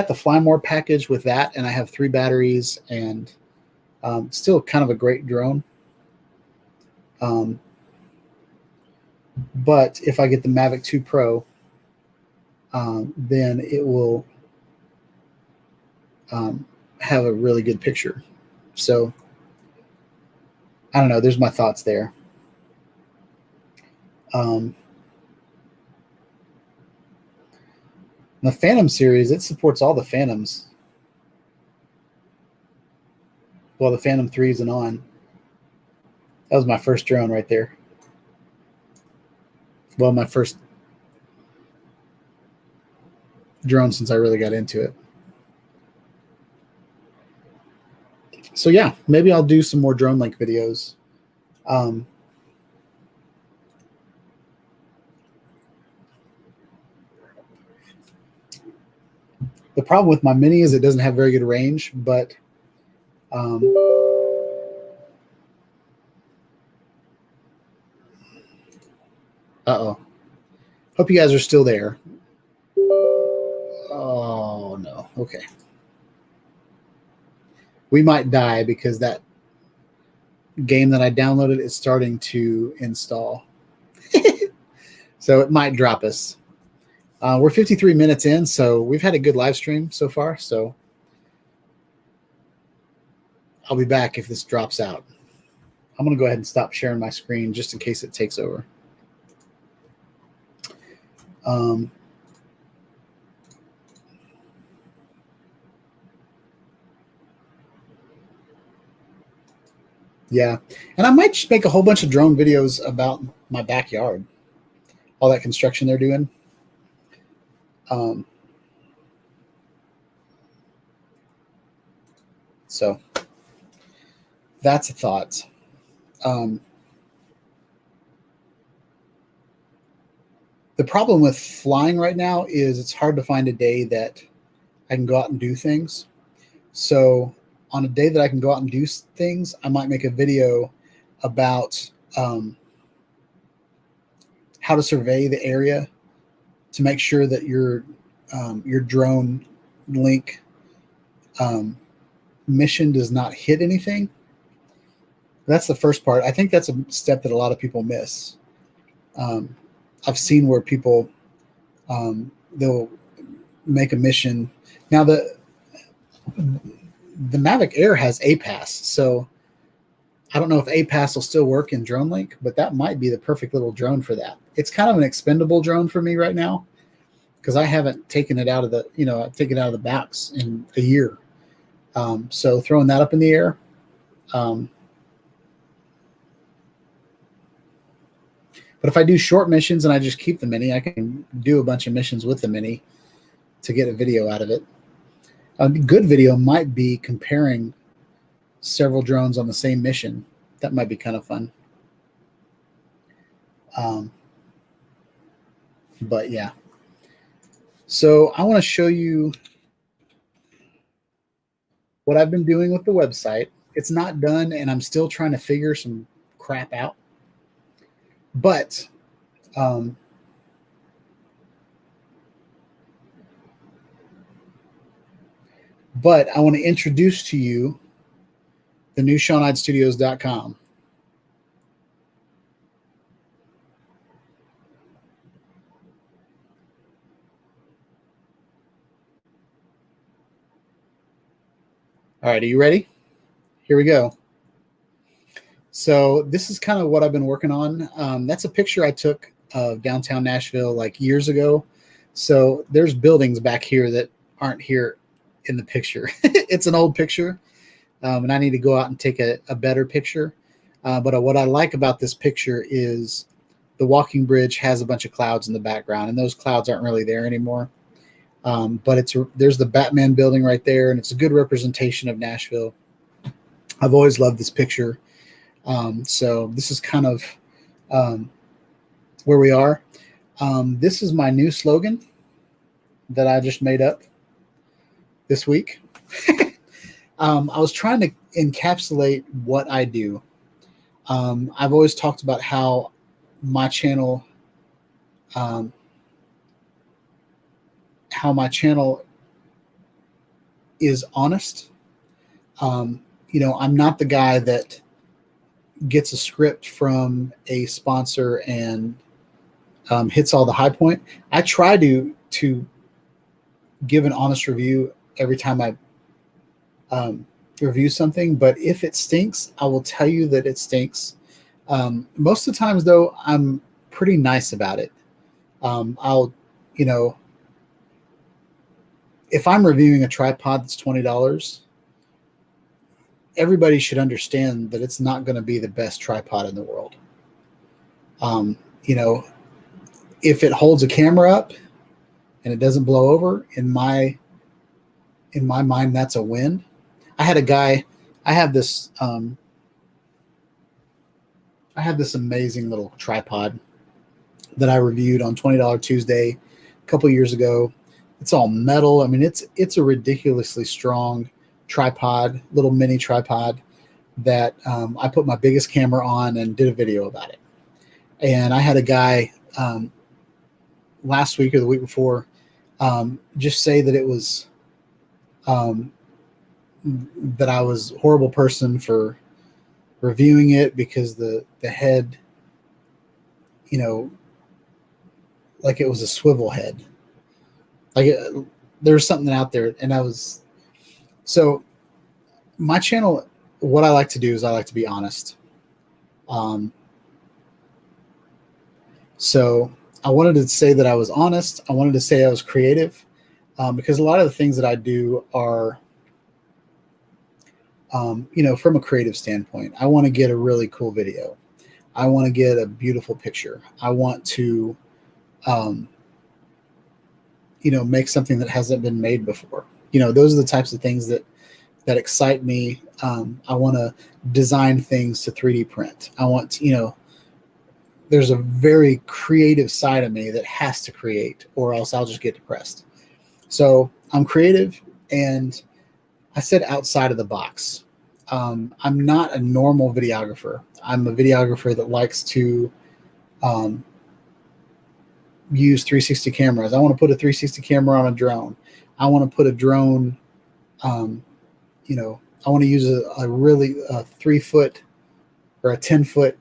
D: the Fly More package with that, and I have 3 batteries, and still kind of a great drone. But if I get the Mavic 2 Pro, then it will have a really good picture. So I don't know. There's my thoughts there. The Phantom series, it supports all the Phantoms. Well, the Phantom 3s and on. That was my first drone right there. Well, my first drone since I really got into it. So yeah, maybe I'll do some more DroneLink videos. The problem with my Mini is it doesn't have very good range, but uh-oh. Hope you guys are still there. Oh, no. Okay. We might die because that game that I downloaded is starting to install. So it might drop us. We're 53 minutes in, so we've had a good live stream so far. So I'll be back if this drops out. I'm going to go ahead and stop sharing my screen just in case it takes over. Yeah, and I might just make a whole bunch of drone videos about my backyard, all that construction they're doing. So that's a thought. The problem with flying right now is it's hard to find a day that I can go out and do things. So on a day that I can go out and do things, I might make a video about how to survey the area to make sure that your drone link mission does not hit anything. That's the first part. I think that's a step that a lot of people miss. I've seen where people they'll make a mission. Now the Mavic Air has APAS, so I don't know if APAS will still work in DroneLink, but that might be the perfect little drone for that. It's kind of an expendable drone for me right now because I haven't taken it out of the, I've taken it out of the box in a year. So throwing that up in the air. But if I do short missions and I just keep the Mini, I can do a bunch of missions with the Mini to get a video out of it. A good video might be comparing several drones on the same mission. That might be kind of fun. But yeah. So I want to show you what I've been doing with the website. It's not done, and I'm still trying to figure some crap out. But I want to introduce to you the new SeanHydeStudios.com. All right, are you ready? Here we go. So this is kind of what I've been working on. That's a picture I took of downtown Nashville like years ago. So there's buildings back here that aren't here in the picture. It's an old picture, and I need to go out and take a better picture. But what I like about this picture is the walking bridge has a bunch of clouds in the background, and those clouds aren't really there anymore. But there's the Batman building right there, and it's a good representation of Nashville. I've always loved this picture. So this is kind of where we are. This is my new slogan that I just made up this week. I was trying to encapsulate what I do. I've always talked about how my channel is honest. You know, I'm not the guy that gets a script from a sponsor and hits all the high point. I try to give an honest review every time I review something, but if it stinks, I will tell you that it stinks. Most of the times, though, I'm pretty nice about it. I'll, you know, if I'm reviewing a tripod that's $20, everybody should understand that it's not going to be the best tripod in the world. You know, if it holds a camera up and it doesn't blow over, in my mind, that's a win. I had a guy, I have this amazing little tripod that I reviewed on $20 Tuesday a couple years ago. It's all metal. I mean, it's a ridiculously strong tripod, little mini tripod that I put my biggest camera on and did a video about it. And I had a guy last week or the week before just say that it was that I was a horrible person for reviewing it because the head, you know, like it was a swivel head. Like there's something out there, and so my channel, what I like to do is I like to be honest. So I wanted to say that I was honest. I wanted to say I was creative, because a lot of the things that I do are, you know, from a creative standpoint. I want to get a really cool video. I want to get a beautiful picture. I want to, you know, make something that hasn't been made before. You know, those are the types of things that excite me. I want to design things to 3D print. I want to, you know, there's a very creative side of me that has to create, or else I'll just get depressed. So I'm creative, and I said outside of the box. I'm not a normal videographer. I'm a videographer that likes to use 360 cameras. I want to put a 360 camera on a drone. I want to put a drone, you know, I want to use a really 3-foot or a 10-foot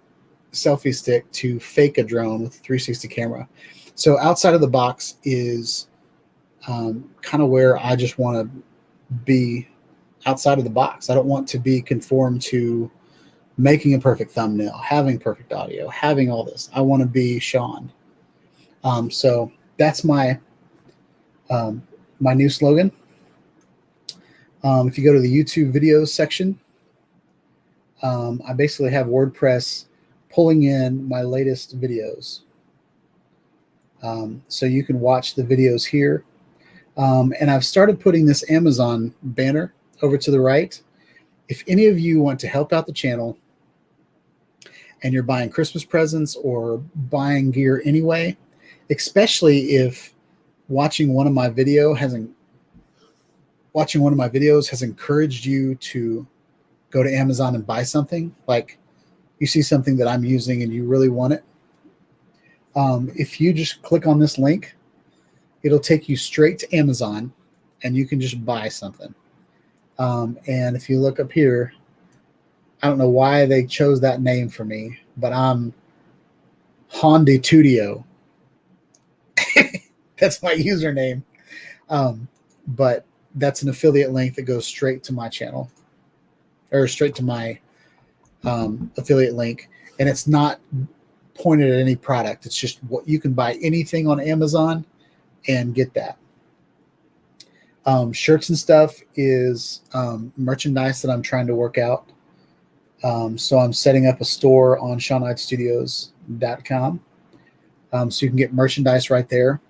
D: selfie stick to fake a drone with a 360 camera. So outside of the box is kind of where I just want to be. Outside of the box. I don't want to be conformed to making a perfect thumbnail, having perfect audio, having all this. I want to be Sean. So that's my my new slogan. If you go to the YouTube videos section, I basically have WordPress pulling in my latest videos. So you can watch the videos here. And I've started putting this Amazon banner over to the right. if any of you want to help out the channel and you're buying Christmas presents or buying gear anyway, especially if watching one of my videos has encouraged you to go to Amazon and buy something, like you see something that I'm using and you really want it. If you just click on this link, it'll take you straight to Amazon and you can just buy something. And if you look up here, I don't know why they chose that name for me, but I'm Hondi Tudio. That's my username. But that's an affiliate link that goes straight to my channel, or straight to my affiliate link. And it's not pointed at any product. It's just what you can buy anything on Amazon and get that. Shirts and stuff is merchandise that I'm trying to work out. So I'm setting up a store on SeanHydeStudios.com. So you can get merchandise right there.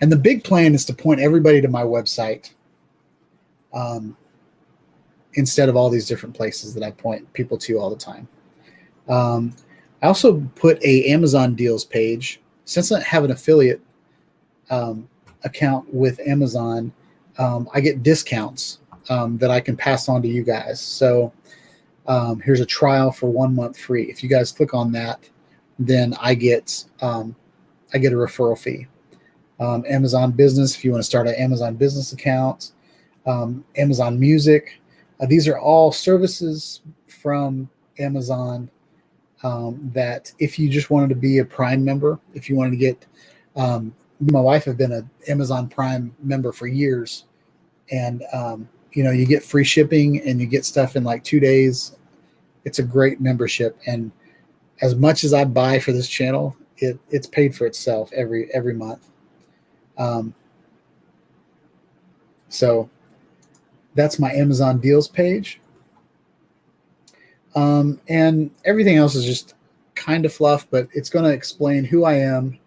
D: And the big plan is to point everybody to my website instead of all these different places that I point people to all the time. I also put a Amazon deals page. Since I have an affiliate account with Amazon, I get discounts that I can pass on to you guys. So here's a trial for 1 month free. If you guys click on that, then I get a referral fee. Amazon Business, if you want to start an Amazon Business account, Amazon Music. These are all services from Amazon that if you just wanted to be a Prime member, if you wanted to get, my wife have been an Amazon Prime member for years, and you get free shipping and you get stuff in like 2 days. It's a great membership, and as much as I buy for this channel, it's paid for itself every month. So that's my Amazon deals page. And everything else is just kind of fluff, but it's going to explain who I am.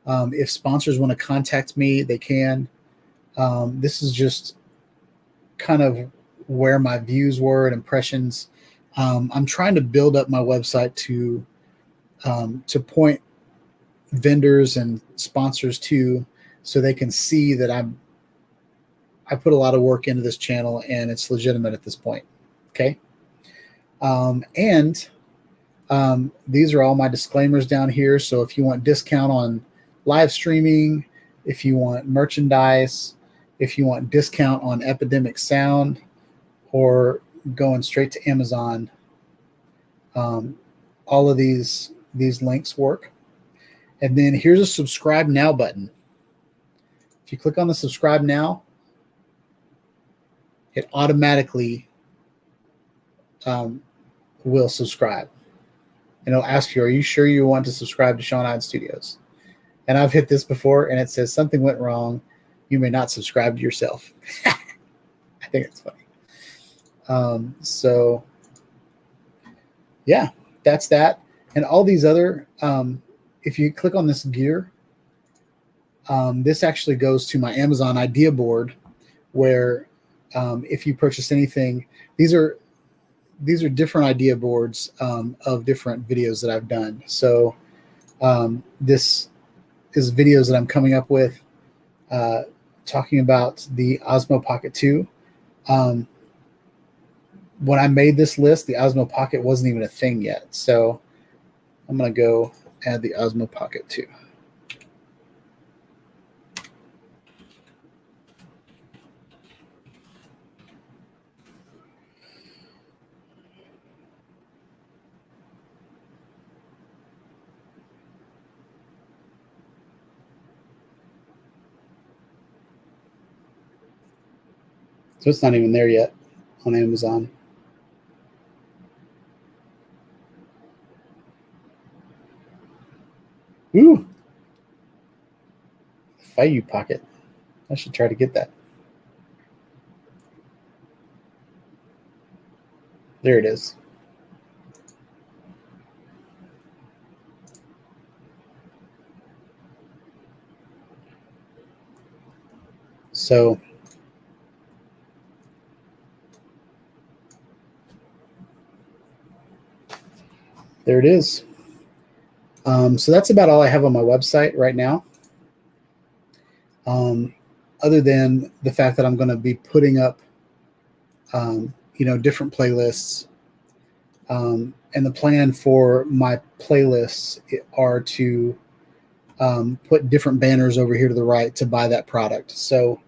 D: If sponsors want to contact me, they can. This is just kind of where my views were and impressions. I'm trying to build up my website to point vendors and sponsors to, so they can see that I put a lot of work into this channel and it's legitimate at this point. Okay. These are all my disclaimers down here. So if you want discount on live streaming, if you want merchandise, if you want discount on Epidemic Sound, or going straight to Amazon, all of these links work. And then here's a subscribe now button. If you click on the subscribe now, it automatically will subscribe. And it'll ask you, are you sure you want to subscribe to Sean Hyde Studios? And I've hit this before, and it says something went wrong. You may not subscribe to yourself. I think it's funny. So, yeah, that's that. And all these other, if you click on this gear, this actually goes to my Amazon idea board, where if you purchase anything, these are different idea boards of different videos that I've done. So this is videos that I'm coming up with talking about the Osmo Pocket 2. When I made this list, the Osmo Pocket wasn't even a thing yet. So I'm going to go add the Osmo Pocket 2. So it's not even there yet on Amazon. Ooh, Fpv Pocket. I should try to get that. There it is. So there it is. So that's about all I have on my website right now. Other than the fact that I'm going to be putting up, different playlists. And the plan for my playlists are to put different banners over here to the right to buy that product. So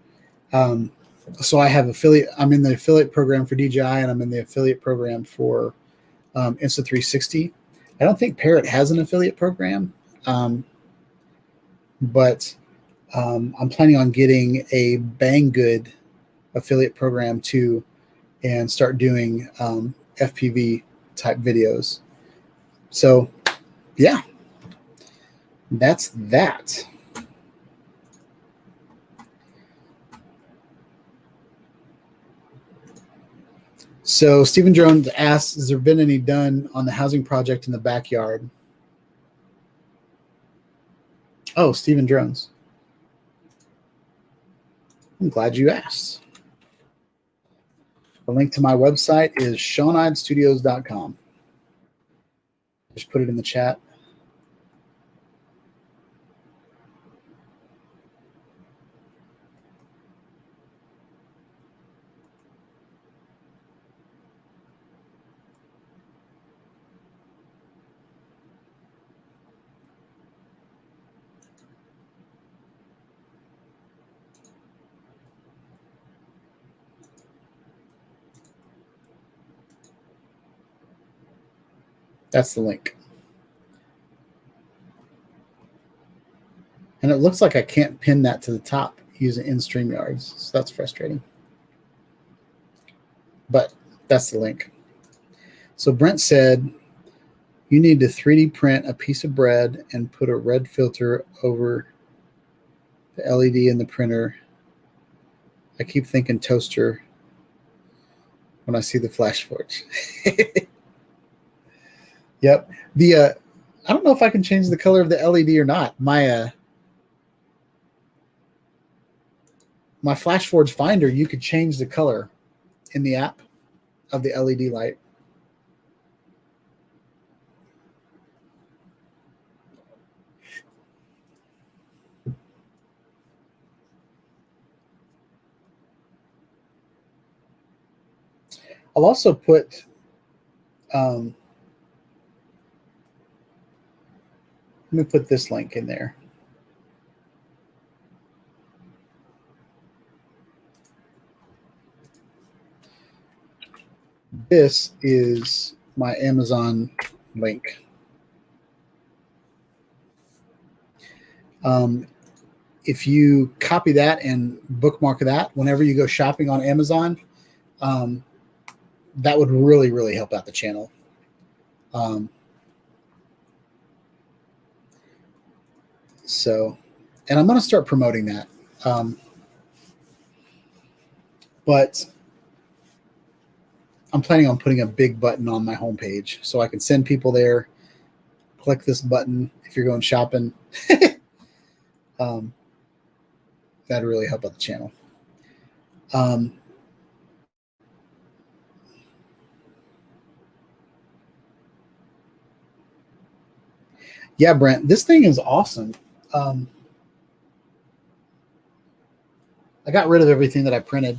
D: I have affiliate. I'm in the affiliate program for DJI, and I'm in the affiliate program for Insta360. I don't think Parrot has an affiliate program, but I'm planning on getting a Banggood affiliate program too, and start doing FPV type videos. So, yeah, that's that. So Stephen Jones asks, has there been any done on the housing project in the backyard? Oh, Stephen Jones. I'm glad you asked. The link to my website is SeanIdeStudios.com. Just put it in the chat. That's the link. And it looks like I can't pin that to the top using in StreamYards. So that's frustrating. But that's the link. So Brent said, you need to 3D print a piece of bread and put a red filter over the LED in the printer. I keep thinking toaster when I see the flash forge. Yep. I don't know if I can change the color of the LED or not. My FlashForge Finder, you could change the color in the app of the LED light. I'll also put let me put this link in there. This is my Amazon link. If you copy that and bookmark that whenever you go shopping on Amazon, that would really, really help out the channel. And I'm going to start promoting that. But I'm planning on putting a big button on my homepage so I can send people there. Click this button if you're going shopping. That'd really help out the channel. Yeah, Brent, this thing is awesome. I got rid of everything that I printed.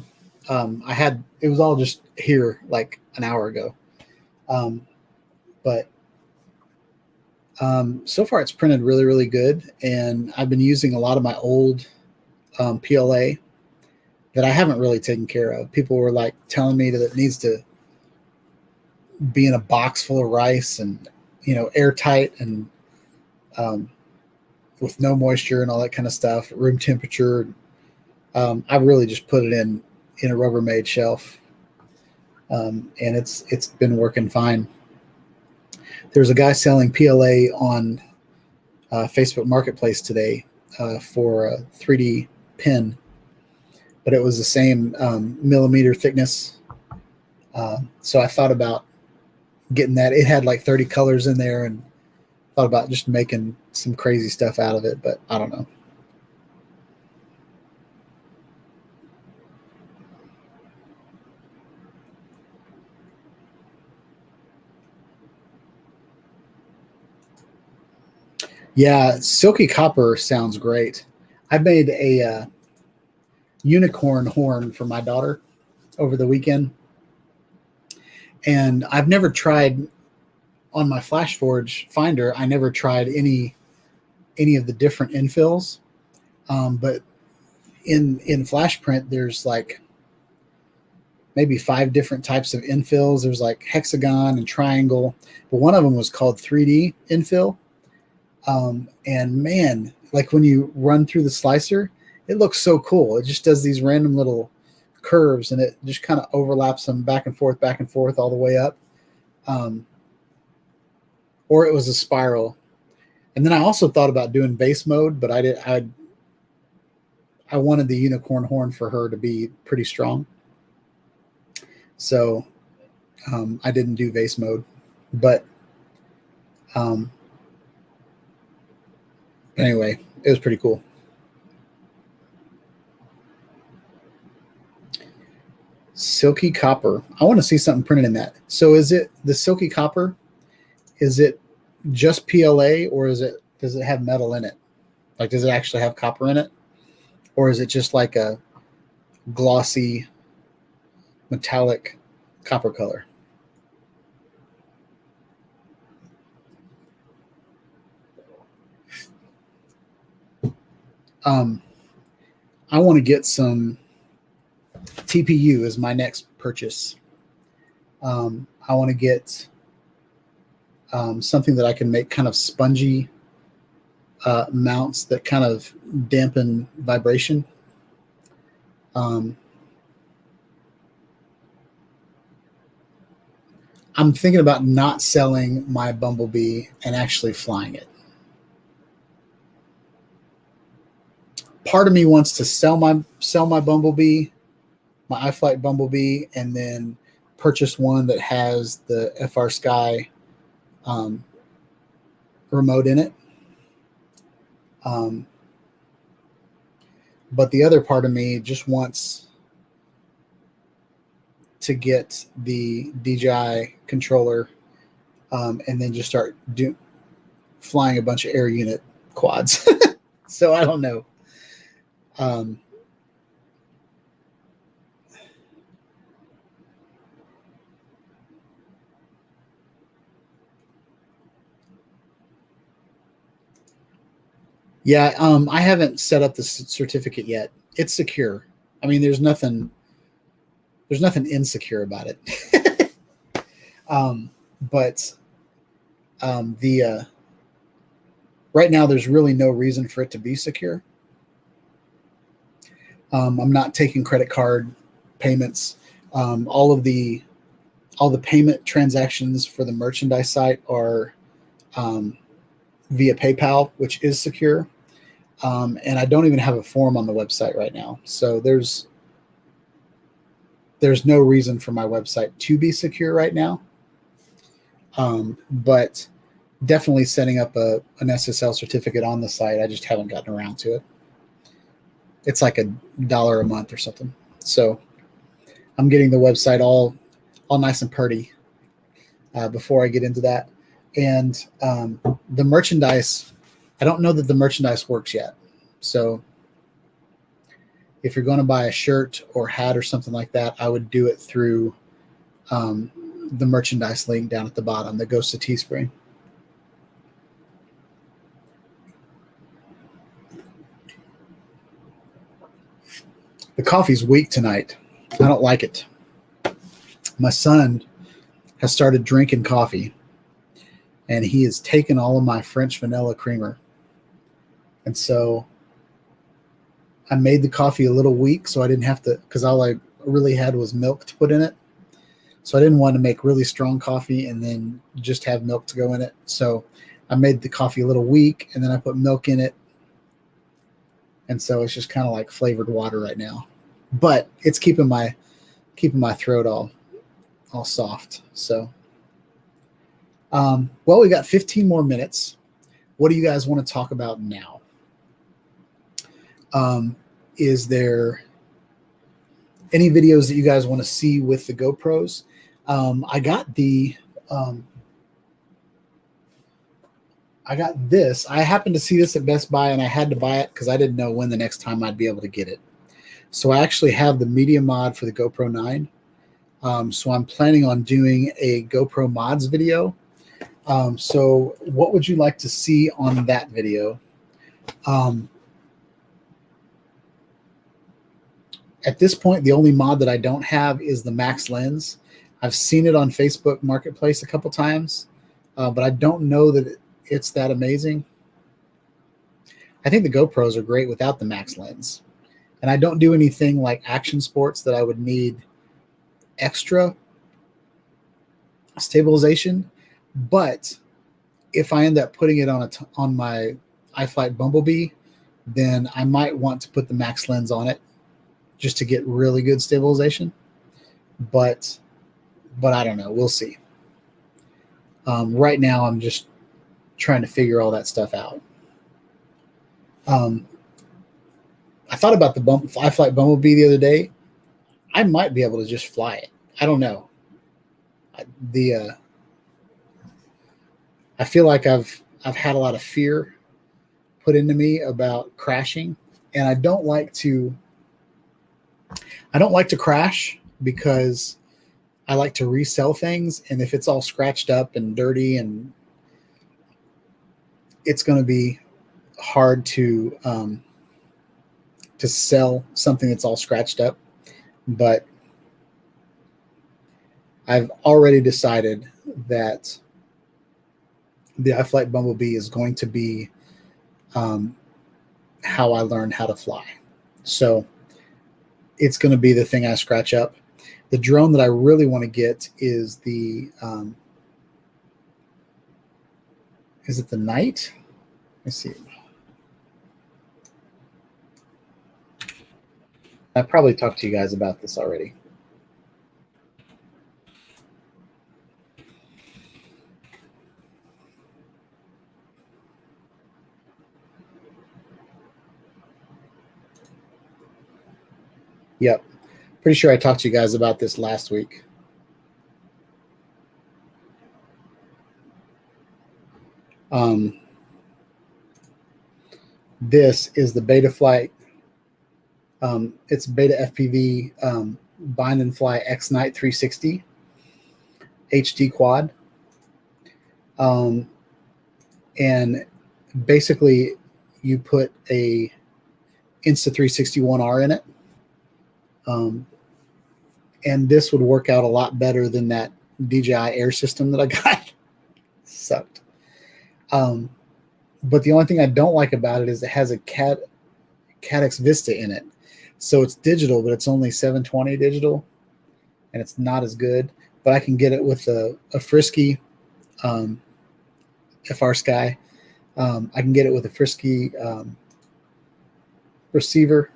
D: It was all just here like an hour ago. But so far it's printed really, really good. And I've been using a lot of my old PLA that I haven't really taken care of. People were like telling me that it needs to be in a box full of rice and, airtight and with no moisture and all that kind of stuff, room temperature. I really just put it in a Rubbermaid shelf, and it's been working fine. There's a guy selling PLA on Facebook Marketplace today for a 3D pen, but it was the same millimeter thickness. So I thought about getting that. It had like 30 colors in there, and thought about just making some crazy stuff out of it, but I don't know. Yeah, silky copper sounds great. I made a unicorn horn for my daughter over the weekend, and I've never tried on my FlashForge Finder. I never tried any of the different infills, but in Flash Print, there's like maybe 5 different types of infills. There's like hexagon and triangle, but one of them was called 3D infill. And man, like when you run through the slicer, it looks so cool. It just does these random little curves, and it just kind of overlaps them back and forth all the way up. Or it was a spiral. And then I also thought about doing base mode, but I wanted the unicorn horn for her to be pretty strong. So I didn't do base mode, but anyway, it was pretty cool. Silky copper. I want to see something printed in that. So is it the silky copper? Is it just PLA, or does it have metal in it? Like, does it actually have copper in it? Or is it just like a glossy metallic copper color? I want to get some TPU as my next purchase. I want to get something that I can make kind of spongy mounts that kind of dampen vibration. I'm thinking about not selling my Bumblebee and actually flying it. Part of me wants to sell my Bumblebee, my iFlight Bumblebee, and then purchase one that has the FR Sky remote in it. But the other part of me just wants to get the DJI controller and then just start flying a bunch of air unit quads. So I don't know. Yeah, I haven't set up the certificate yet. It's secure. I mean, there's nothing insecure about it. But right now there's really no reason for it to be secure. I'm not taking credit card payments. All the payment transactions for the merchandise site are via PayPal, which is secure. And I don't even have a form on the website right now. So there's no reason for my website to be secure right now. But definitely setting up an SSL certificate on the site. I just haven't gotten around to it. It's like $1 a month or something. So I'm getting the website all nice and pretty before I get into that. And the merchandise, I don't know that the merchandise works yet. So if you're going to buy a shirt or hat or something like that, I would do it through the merchandise link down at the bottom that goes to Teespring. The coffee's weak tonight. I don't like it. My son has started drinking coffee, and he has taken all of my French vanilla creamer. And so I made the coffee a little weak, so I didn't have to, because all I really had was milk to put in it. So I didn't want to make really strong coffee and then just have milk to go in it. So I made the coffee a little weak, and then I put milk in it. And so it's just kind of like flavored water right now, but it's keeping my throat all soft. So, well, we got 15 more minutes. What do you guys want to talk about now? Is there any videos that you guys want to see with the GoPros? I got the I got this. I happened to see this at Best Buy, and I had to buy it because I didn't know when the next time I'd be able to get it. So I actually have the media mod for the GoPro 9. So I'm planning on doing a GoPro mods video. So what would you like to see on that video? At this point, the only mod that I don't have is the max lens. I've seen it on Facebook Marketplace a couple times, but I don't know that it's that amazing. I think the GoPros are great without the max lens. And I don't do anything like action sports that I would need extra stabilization. But if I end up putting it on my iFlight Bumblebee, then I might want to put the max lens on it just to get really good stabilization. But I don't know. We'll see. Right now, I'm just trying to figure all that stuff out. I thought about the iFlight Bumblebee the other day. I might be able to just fly it. I don't know. I feel like I've had a lot of fear put into me about crashing, and I don't like to crash because I like to resell things, and if it's all scratched up and dirty, and it's going to be hard to sell something that's all scratched up. But I've already decided that the iFlight Bumblebee is going to be how I learn how to fly. So it's going to be the thing I scratch up. The drone that I really want to get is the, is it the Night? Let's see. I probably talked to you guys about this already. Yep. Pretty sure I talked to you guys about this last week. This is the Betaflight. It's Beta FPV Bind and Fly X Night 360 HD quad. And basically you put a Insta360 1R in it. And this would work out a lot better than that DJI Air system that I got. Sucked. But the only thing I don't like about it is it has a Cadex Vista in it. So it's digital, but it's only 720 digital, and it's not as good. But I can get it with a Frisky FR Sky. I can get it with a Frisky receiver.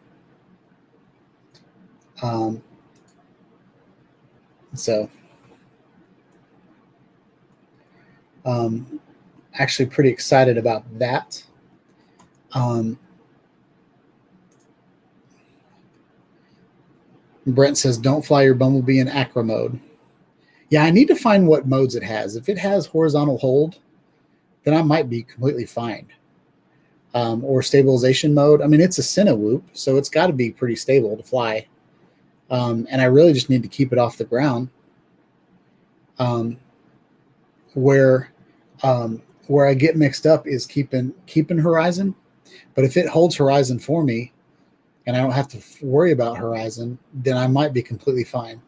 D: Actually pretty excited about that. Brent says, don't fly your Bumblebee in acro mode. Yeah, I need to find what modes it has. If it has horizontal hold, then I might be completely fine. Or stabilization mode. I mean, it's a Cinewhoop, so it's got to be pretty stable to fly. And I really just need to keep it off the ground. Where I get mixed up is keeping horizon. But if it holds horizon for me, and I don't have to worry about horizon, then I might be completely fine.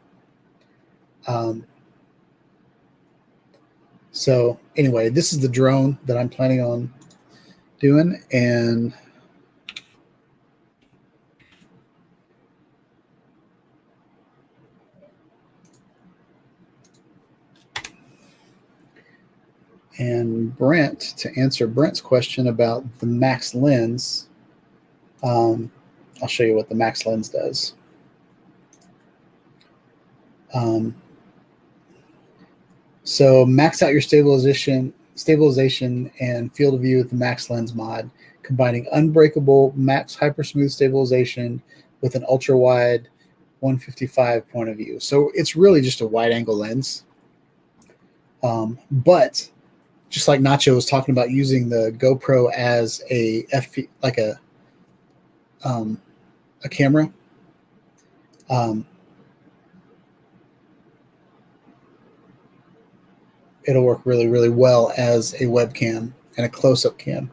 D: So anyway, this is the drone that I'm planning on doing, and Brent, to answer Brent's question about the max lens, I'll show you what the max lens does. So max out your stabilization and field of view with the max lens mod, combining unbreakable max hypersmooth stabilization with an ultra wide 155 point of view. So it's really just a wide angle lens. But just like Nacho was talking about using the GoPro as a camera. It'll work really, really well as a webcam and a close-up cam.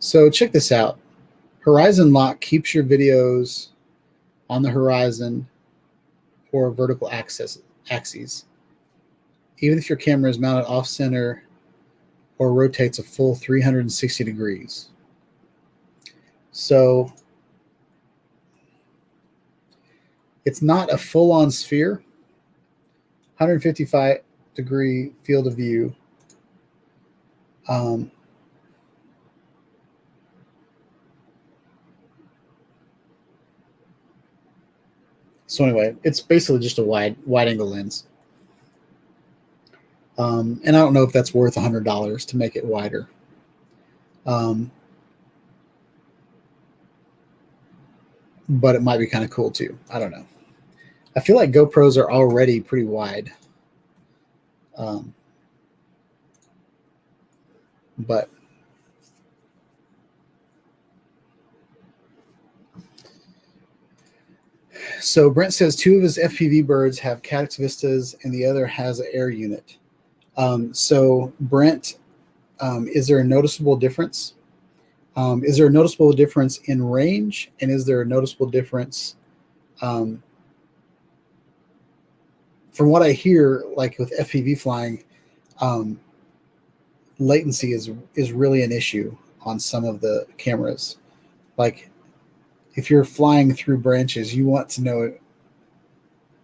D: So check this out. Horizon lock keeps your videos on the horizon or vertical axes, even if your camera is mounted off center or rotates a full 360 degrees. So it's not a full-on sphere, 155-degree field of view. So anyway, it's basically just a wide angle lens. And I don't know if that's worth $100 to make it wider. But it might be kind of cool too. I don't know. I feel like GoPros are already pretty wide. But so Brent says 2 of his FPV birds have calyx vistas and the other has an air unit. So Brent, is there a noticeable difference? Is there a noticeable difference in range? And is there a noticeable difference from what I hear, like with FPV flying, latency is really an issue on some of the cameras. Like if you're flying through branches, you want to know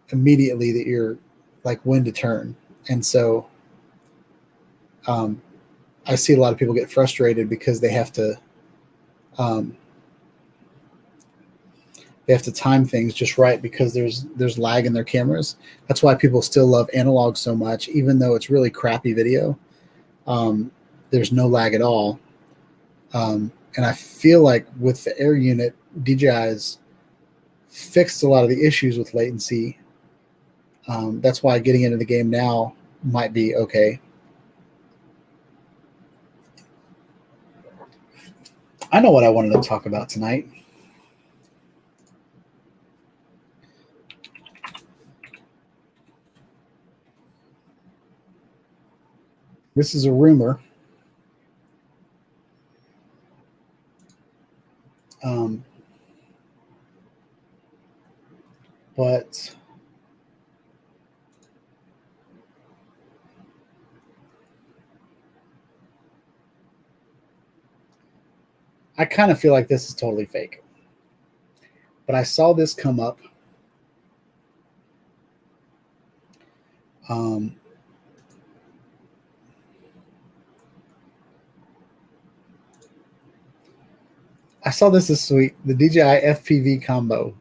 D: immediately that you're like when to turn. And so I see a lot of people get frustrated because they have to time things just right because there's lag in their cameras. That's why people still love analog so much, even though it's really crappy video. There's no lag at all. And I feel like with the air unit, DJI's fixed a lot of the issues with latency. That's why getting into the game now might be okay. I know what I wanted to talk about tonight. This is a rumor. But I kind of feel like this is totally fake. But I saw this come up. I saw this week, the DJI Fpv Combo.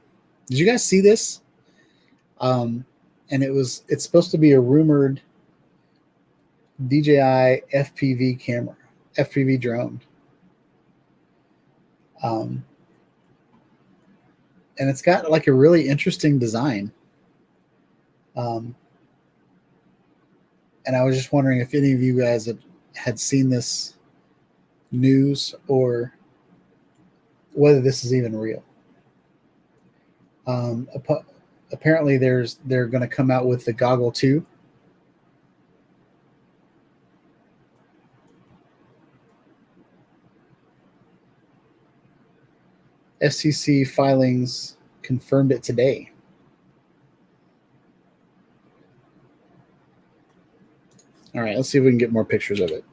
D: Did you guys see this? And it's supposed to be a rumored DJI FPV camera, FPV drone. And it's got like a really interesting design. And I was just wondering if any of you guys had seen this news or whether this is even real. Apparently they're going to come out with the goggle too. FCC filings confirmed it today. All right, let's see if we can get more pictures of it.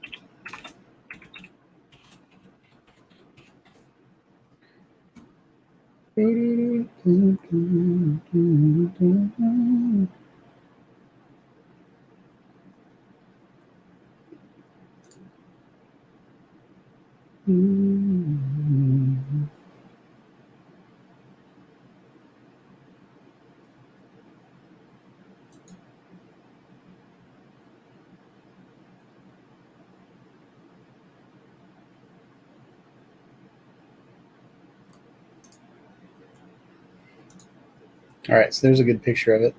D: All right, so there's a good picture of it.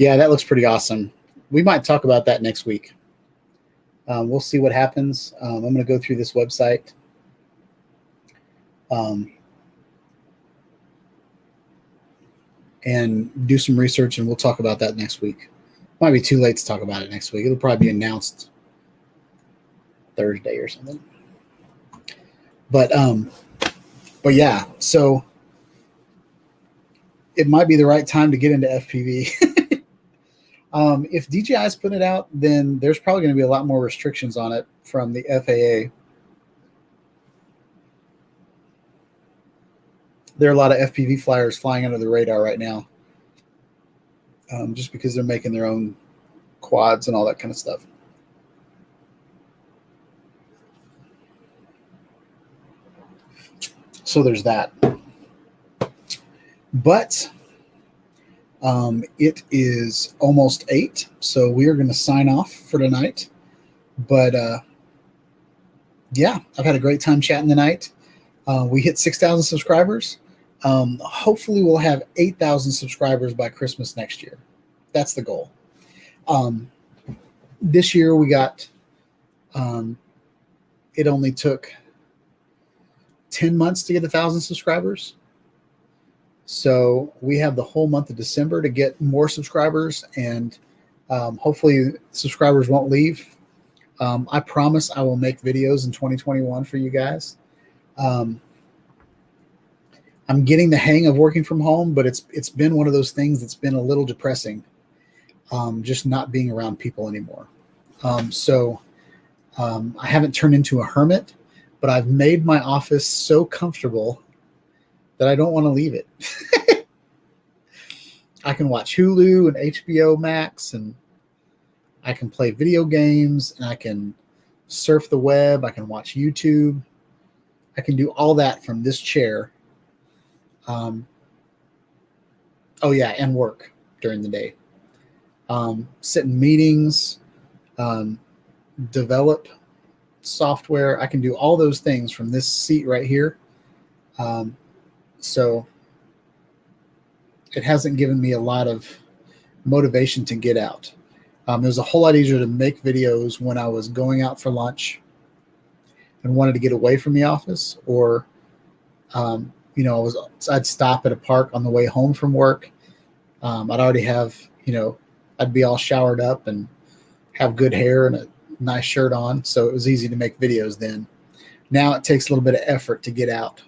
D: Yeah, that looks pretty awesome. We might talk about that next week. We'll see what happens. I'm going to go through this website. And do some research, and we'll talk about that next week. Might be too late to talk about it next week. It'll probably be announced Thursday or something. But yeah, so it might be the right time to get into FPV. If DJI is putting it out, then there's probably going to be a lot more restrictions on it from the FAA. There are a lot of FPV flyers flying under the radar right now, just because they're making their own quads and all that kind of stuff. So there's that. But it is almost 8, so we are going to sign off for tonight. But yeah, I've had a great time chatting tonight. We hit 6,000 subscribers. Hopefully we'll have 8,000 subscribers by Christmas next year. That's the goal. This year we got, it only took 10 months to get 1,000 subscribers. So we have the whole month of December to get more subscribers, and hopefully subscribers won't leave. I promise I will make videos in 2021 for you guys. I'm getting the hang of working from home, but it's been one of those things that's been a little depressing, just not being around people anymore. So I haven't turned into a hermit, but I've made my office so comfortable that I don't want to leave it. I can watch Hulu and HBO Max, and I can play video games, and I can surf the web. I can watch YouTube. I can do all that from this chair. Oh yeah, and work during the day. Sit in meetings, develop software. I can do all those things from this seat right here. So it hasn't given me a lot of motivation to get out. It was a whole lot easier to make videos when I was going out for lunch and wanted to get away from the office, or you know, I'd stop at a park on the way home from work. I'd already have, you know, I'd be all showered up and have good hair and a nice shirt on, so it was easy to make videos then. Now it takes a little bit of effort to get out.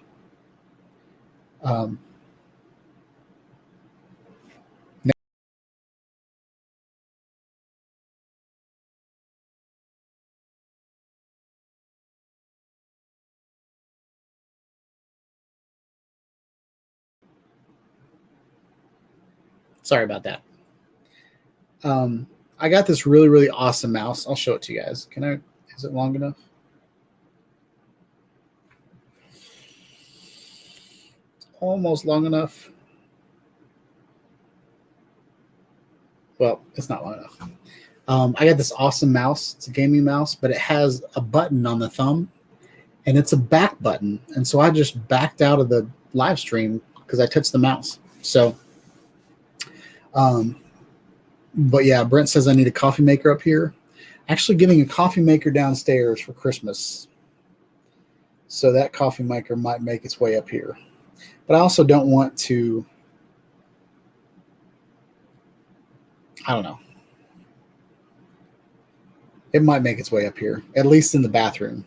D: Sorry about that. I got this really, really awesome mouse. I'll show it to you guys. Can I? Is it long enough? Almost long enough. Well, it's not long enough. I got this awesome mouse. It's a gaming mouse, but it has a button on the thumb, and it's a back button. And so I just backed out of the live stream because I touched the mouse. So, but yeah, Brent says I need a coffee maker up here. Actually getting a coffee maker downstairs for Christmas. So that coffee maker might make its way up here. But I also don't want to, I don't know. It might make its way up here, at least in the bathroom.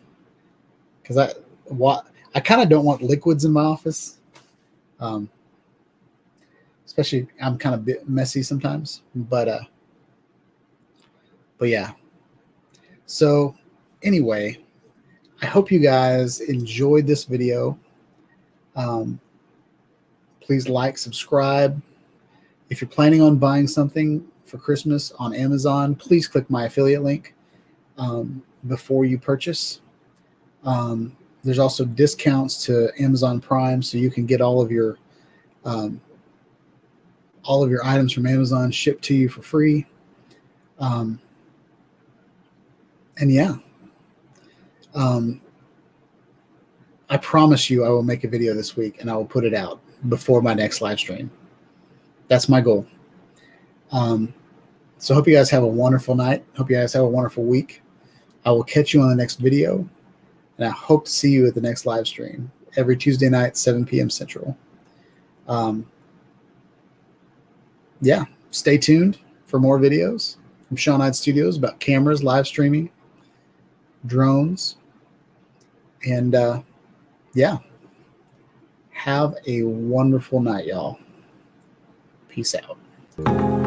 D: Because I kind of don't want liquids in my office. especially I'm kind of a bit messy sometimes, but yeah. So anyway, I hope you guys enjoyed this video. Please like, subscribe. If you're planning on buying something for Christmas on Amazon, please click my affiliate link before you purchase. There's also discounts to Amazon Prime, so you can get all of your items from Amazon shipped to you for free. And yeah, I promise you I will make a video this week and I will put it out before my next live stream. That's my goal. So hope you guys have a wonderful night. Hope you guys have a wonderful week. I will catch you on the next video, and I hope to see you at the next live stream every Tuesday night, 7 p.m. Central. Yeah, stay tuned for more videos from Sean Hyde Studios about cameras, live streaming, drones, and yeah, have a wonderful night, y'all. Peace out.